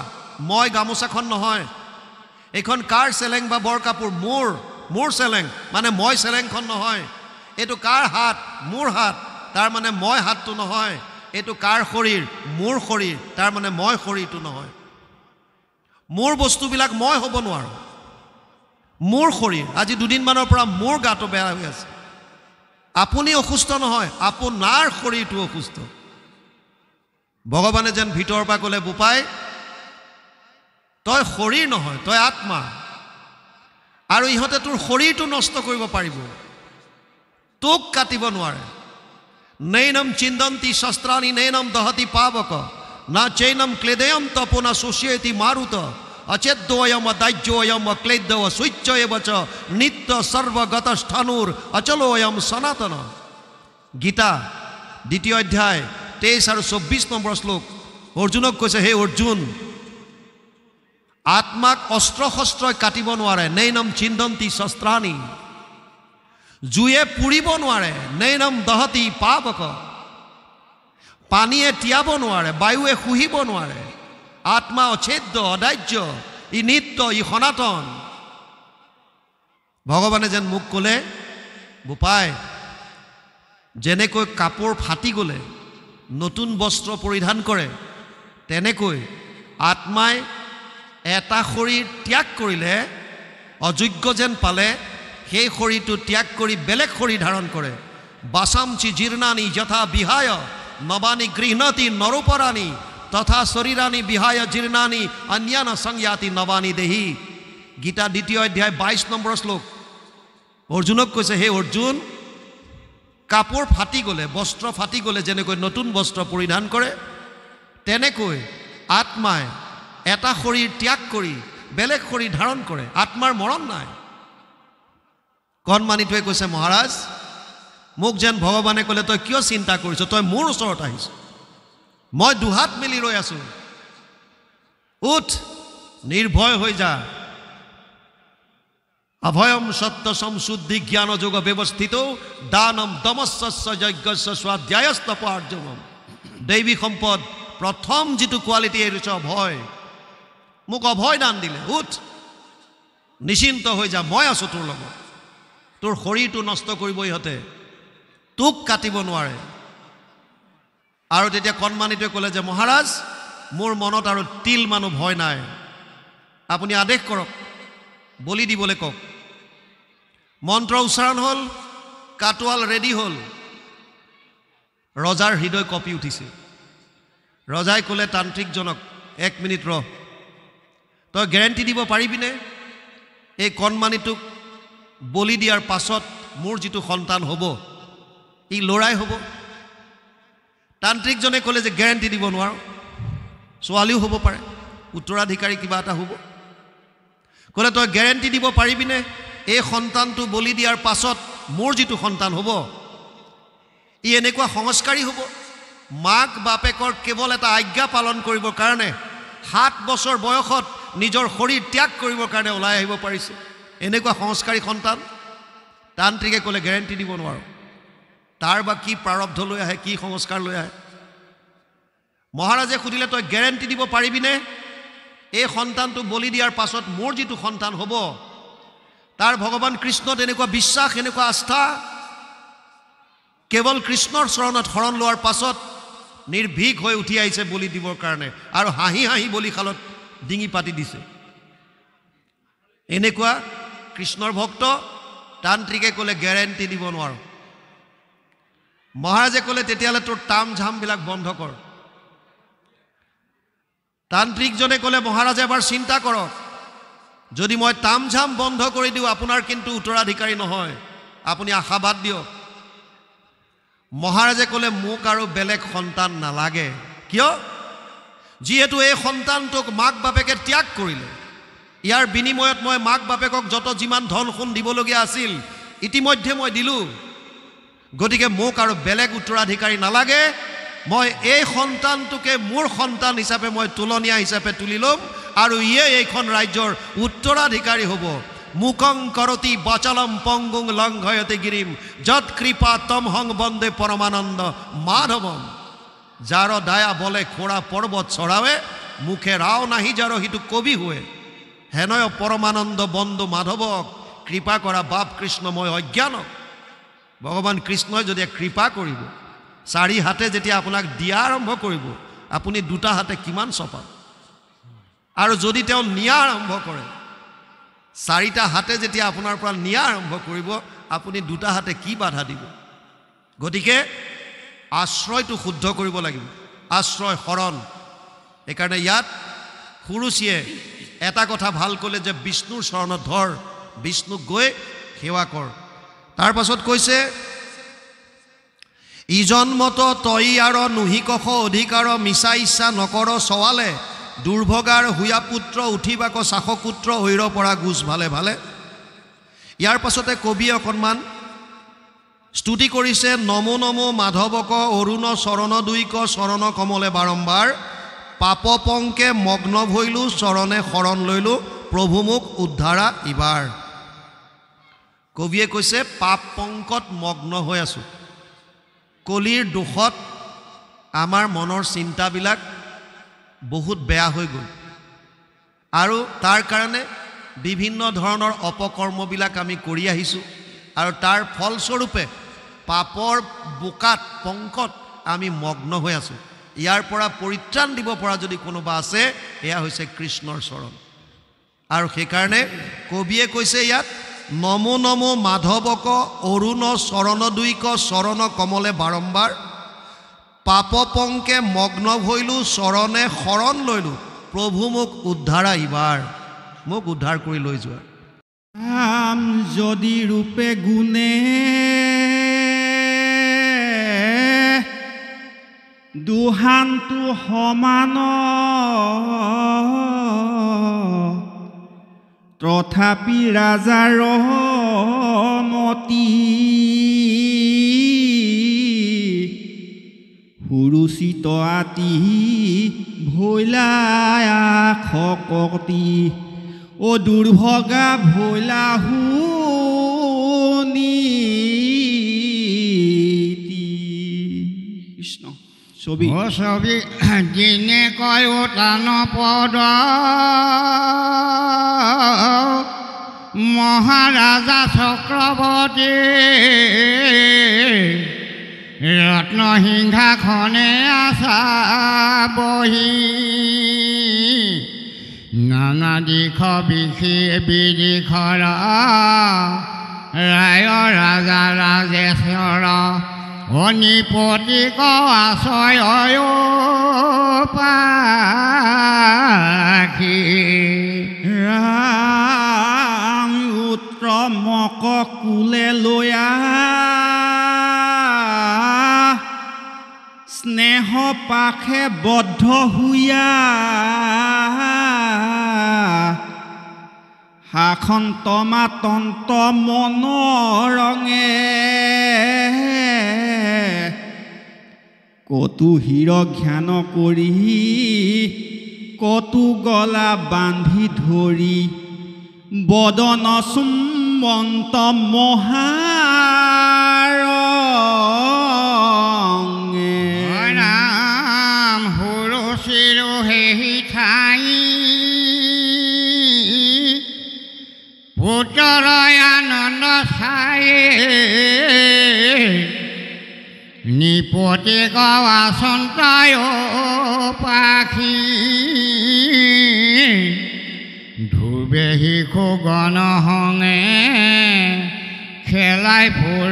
মই গামোচাখন নহয়। এইখন কাৰ চেলেং বা বৰ কাপোৰ? মোৰ চেলেং, মানে মই চেলেংখন নহয়। এইটো কাৰ হাত? মোৰ হাত, তাৰ মানে মই হাতটো নহয়। এইটো কাৰ শৰীৰ? মোৰ শৰীৰ, তাৰ মানে মই শৰীৰটো নহয়। মোৰ বস্তুবিলাক মই হ'ব নোৱাৰোঁ। মোৰ শৰীৰ, আজি 2 দিনমানৰ পৰা মোৰ গাটো বেয়া হৈ আছে। আপুনি অসুস্থ নহয়, আপোনাৰ শৰীৰটো অসুস্থ। ভগৱানে যেন ভিতৰৰ পৰা ক'লে, বোপাই তই শৰীৰ নহয়, তই আত্মা। আৰু ইহঁতে তোৰ শৰীৰটো নষ্ট কৰিব পাৰিব, তোক কাটিব নোৱাৰে। নৈনম চিন্দন্তি শস্ত্ৰাণি নৈনম দহতি পাৱক না চৈনম ক্লেদয়ম তপোনা শোষয়তি মাৰুত অচেদ্যোয়ম দাহ্যোয়ম অক্লেদ্যව সূচ্যএব চ নিত্য সৰ্বগতষ্ঠানুৰ অচলোয়ম সনাতন। গীতা 2য় অধ্যায় 23 আৰু 24 নম্বৰ শ্লোক। অৰ্জুনক কৈছে, হে অৰ্জুন, আত্মাক অস্ত্ৰ শস্ত্ৰই কাটিব নোৱাৰে। নৈনম চিন্দন্তি শস্ত্ৰাণি, জুয়ে পুৰিব নোৱাৰে। নৈনম দহতি পাৱক, পানীয়ে তিয়াব নোৱাৰে, বায়ুৱে শুহিব নোৱাৰে। আত্মা অচ্ছেদ্য, অদাহ্য, ই নিত্য, ই সনাতন। ভগৱানে যেন মোক ক'লে, বোপাই যেনেকৈ কাপোৰ ফাটি গ'লে নতুন বস্ত্ৰ পৰিধান কৰে, তেনেকৈ আত্মাই এটা শৰীৰ ত্যাগ কৰিলে অযোগ্য যেন পালে সেই শৰীৰটো ত্যাগ কৰি বেলেগ শৰীৰ ধাৰণ কৰে বাসামচি জীৰ্ণানি যথা বিহায় নবানি গৃহণতি নৰোপৰাণী তথা শৰীৰানি বিহায় জীৰ্ণানি অন্যান সংয়াতি নবানি দেহি গীতা 2 অধ্যায় 22 নম্বৰ শ্লোক অৰ্জুনক কৈছে হে অৰ্জুন কাপোৰ ফাটি গ'লে বস্ত্ৰ ফাটি গ'লে যেনেকৈ নতুন বস্ত্ৰ পৰিধান কৰে তেনেকৈ আত্মাই এটা শৰীৰ ত্যাগ কৰি বেলেগ শৰীৰ ধাৰণ কৰে আত্মাৰ মৰণ নাই কণমানিটোৱে কৈছে মহাৰাজ মোক যেন ভগৱানে ক'লে তই কিয় চিন্তা কৰিছ তই মোৰ ওচৰত আহিছ মই দুহাত মেলি ৰৈ আছো উঠ নিৰ্ভয় হৈ যা অভয়ম সত্য সমশুদ্ধি জ্ঞান যোগ ব্যৱস্থিত দানম দমস্য যজ্ঞস্য স্বাধ্যায়স্তপাৰ্জনম দৈবিক সম্পদ প্ৰথম যিটো কোৱালিটি এৰিছ ভয় মোক অভয় দান দিলে উঠ নিশ্চিন্ত হৈ যা মই আছো তোৰ লগত তোৰ শৰীৰটো নষ্ট কৰিব ইহঁতে তোক কাটিব নোৱাৰে আৰু তেতিয়া কণমানিটোৱে ক'লে যে মহাৰাজ মোৰ মনত আৰু তিল মানুহ ভয় নাই আপুনি আদেশ কৰক বলি দিবলৈ কওক মন্ত্ৰ উচ্চাৰণ হ'ল কাটোৱাল ৰেডি হ'ল ৰজাৰ হৃদয় কঁপি উঠিছে ৰজাই ক'লে তান্ত্ৰিকজনক 1 মিনিট ৰ তই গ্যাৰেণ্টি দিব পাৰিবিনে এই কণমানিটোক বলি দিয়াৰ পাছত মোৰ যিটো সন্তান হ'ব ই লৰাই হ'ব তান্ত্ৰিকজনে ক'লে যে গ্যাৰেণ্টি দিব নোৱাৰো ছোৱালীও হ'ব পাৰে উত্তৰাধিকাৰী কিবা এটা হ'ব ক'লে তই গ্যাৰেণ্টি দিব পাৰিবিনে এই সন্তানটো বলি দিয়াৰ পাছত মোৰ যিটো সন্তান হ'ব ই এনেকুৱা সংস্কাৰী হ'ব মাক বাপেকৰ কেৱল এটা আজ্ঞা পালন কৰিবৰ কাৰণে 7 বছৰ বয়সত নিজৰ শৰীৰ ত্যাগ কৰিবৰ কাৰণে ওলাই আহিব পাৰিছে এনেকুৱা সংস্কাৰী সন্তান তান্ত্ৰিকে ক'লে গ্যাৰেণ্টি দিব নোৱাৰো তাৰ বা কি প্ৰাৰব্ধ লৈ আহে কি সংস্কাৰ লৈ আহে মহাৰাজে সুধিলে তই গ্যাৰেণ্টি দিব পাৰিবিনে এই সন্তানটো বলি দিয়াৰ পাছত মোৰ যিটো সন্তান হ'ব তাৰ ভগৱান কৃষ্ণত এনেকুৱা বিশ্বাস এনেকুৱা আস্থা কেৱল কৃষ্ণৰ চৰণত শৰণ লোৱাৰ পাছত নিৰ্ভীক হৈ উঠি আহিছে বলি দিবৰ কাৰণে আৰু হাঁহি হাঁহি বলিশালত ডিঙি পাতি দিছে এনেকুৱা কৃষ্ণৰ ভক্ত তান্ত্ৰিকে ক'লে গ্যাৰেণ্টি দিব নোৱাৰো মহাৰাজে ক'লে তেতিয়ালে তোৰ তাম ঝামবিলাক বন্ধ কৰ তান্ত্ৰিকজনে ক'লে মহাৰাজে এবাৰ চিন্তা কৰক যদি মই তাম ঝাম বন্ধ কৰি দিওঁ আপোনাৰ কিন্তু উত্তৰাধিকাৰী নহয় আপুনি আশাবাদ দিয়ক মহাৰাজে ক'লে মোক আৰু বেলেগ সন্তান নালাগে কিয় যিহেতু এই সন্তানটোক মাক বাপেকে ত্যাগ কৰিলে ইয়াৰ বিনিময়ত মই মাক বাপেকক যত যিমান ধন সোণ দিবলগীয়া আছিল ইতিমধ্যে মই দিলো গতিকে মোক আৰু বেলেগ উত্তৰাধিকাৰী নালাগে মই এই সন্তানটোকে মোৰ সন্তান হিচাপে মই তুলনীয়া হিচাপে তুলি ল'ম আৰু ইয়ে এইখন ৰাজ্যৰ উত্তৰাধিকাৰী হ'ব মুকং কৰতি বাচালম পঙ্গুং লংঘয়তে গিৰিম যত কৃপা তমহং বন্দে পৰমানন্দ মাধৱম যাৰ দয়া বলে খোৰা পৰ্বত চৰাৱে মুখে ৰাও নাহি যাৰ হিতু কবি হুৱে হেনয় পৰমানন্দ বন্ধু মাধৱক কৃপা কৰা বাপ কৃষ্ণ মই অজ্ঞানক ভগৱান কৃষ্ণই যদি কৃপা কৰিব 4 হাতে যেতিয়া আপোনাক দিয়া আৰম্ভ কৰিব আপুনি 2টা হাতে কিমান চপাব আৰু যদি তেওঁ নিয়া আৰম্ভ কৰে 4টা হাতে যেতিয়া আপোনাৰ পৰা নিয়া আৰম্ভ কৰিব আপুনি 2টা হাতে কি বাধা দিব গতিকে আশ্ৰয়টো শুদ্ধ কৰিব লাগিব আশ্ৰয় শৰণ একাৰণে ইয়াত খুৰুচিয়ে এটা কথা ভাল ক'লে যে বিষ্ণুৰ চৰণত ধৰ বিষ্ণুক গৈ সেৱা কৰ তাৰ পাছত কৈছে ইজন্মত তই আৰ নুহিকখ অধিকাৰ মিছা ইচ্ছা নকৰ সৱালে দুৰ্ভগাৰ হুয়া পুত্ৰ উঠিবাক শাসকুত্ৰ হৈৰ পৰা গুজ ভালে ভালে ইয়াৰ পাছতে কবি অকণমান স্তুতি কৰিছে নমো নমো মাধৱক অৰুণ চৰণ দুইক চৰণ কমলে বাৰম্বাৰ পাপ পংকে মগ্ন ভইলো চৰণে শৰণ লৈলো প্ৰভু মোক উদ্ধাৰা ইবাৰ কবিয়ে কৈছে পাপ পংকত মগ্ন হৈ আছো কলিৰ দুখত আমাৰ মনৰ চিন্তাবিলাক বহুত বেয়া হৈ গ'ল আৰু তাৰ কাৰণে বিভিন্ন ধৰণৰ অপকৰ্মবিলাক আমি কৰি আহিছো আৰু তাৰ ফলস্বৰূপে পাপৰ বোকাত পংকত আমি মগ্ন হৈ আছো ইয়াৰ পৰা পৰিত্ৰাণ দিব পৰা যদি কোনোবা আছে এয়া হৈছে কৃষ্ণৰ চৰণ আৰু সেইকাৰণে কবিয়ে কৈছে ইয়াত নমো নমো মাধৱক অৰুণ চৰণ দুইক চৰণ কমলে বাৰম্বাৰ পাপ পংকে মগ্ন হৈলো চৰণে শৰণ লৈলো প্ৰভু মোক উদ্ধাৰা ইবাৰ মোক উদ্ধাৰ কৰি লৈ যোৱা নাম যদি ৰূপে গুণে দুহানটো সমান তথাপি ৰাজাৰ মতি সুৰুচিত আতি ভৈলা খকতি ও দুৰ্ভগা ভৈলা হুনীতি কৃষ্ণ ছবি ছবি দিনে কয় টান পদ মহাৰাজা চক্ৰৱৰ্তী ৰত্নসিংহাসনে আছা বহি নানা দিশ বিদিশৰ ৰায় ৰাজা ৰাজেশ্বৰ অনিপতিক আশ্ৰয় পাখি ৰাম উত্তমক কুলে লয়া স্নেহ পাখে বদ্ধ হুয়া শাসন তমা তন্ত মন ৰঙে কতু হীৰ জ্ঞান কৰি কতু গলা বান্ধি ধৰি বদন সুমন্ত মহাৰঙে ৰাম হুৰু চিৰু হেহি ঠাই পুত্ৰ আনন্দ চাই নিপতিক আচন্তায় পাখি ধুবে শিশু গণ সংগে খেলাই ফুল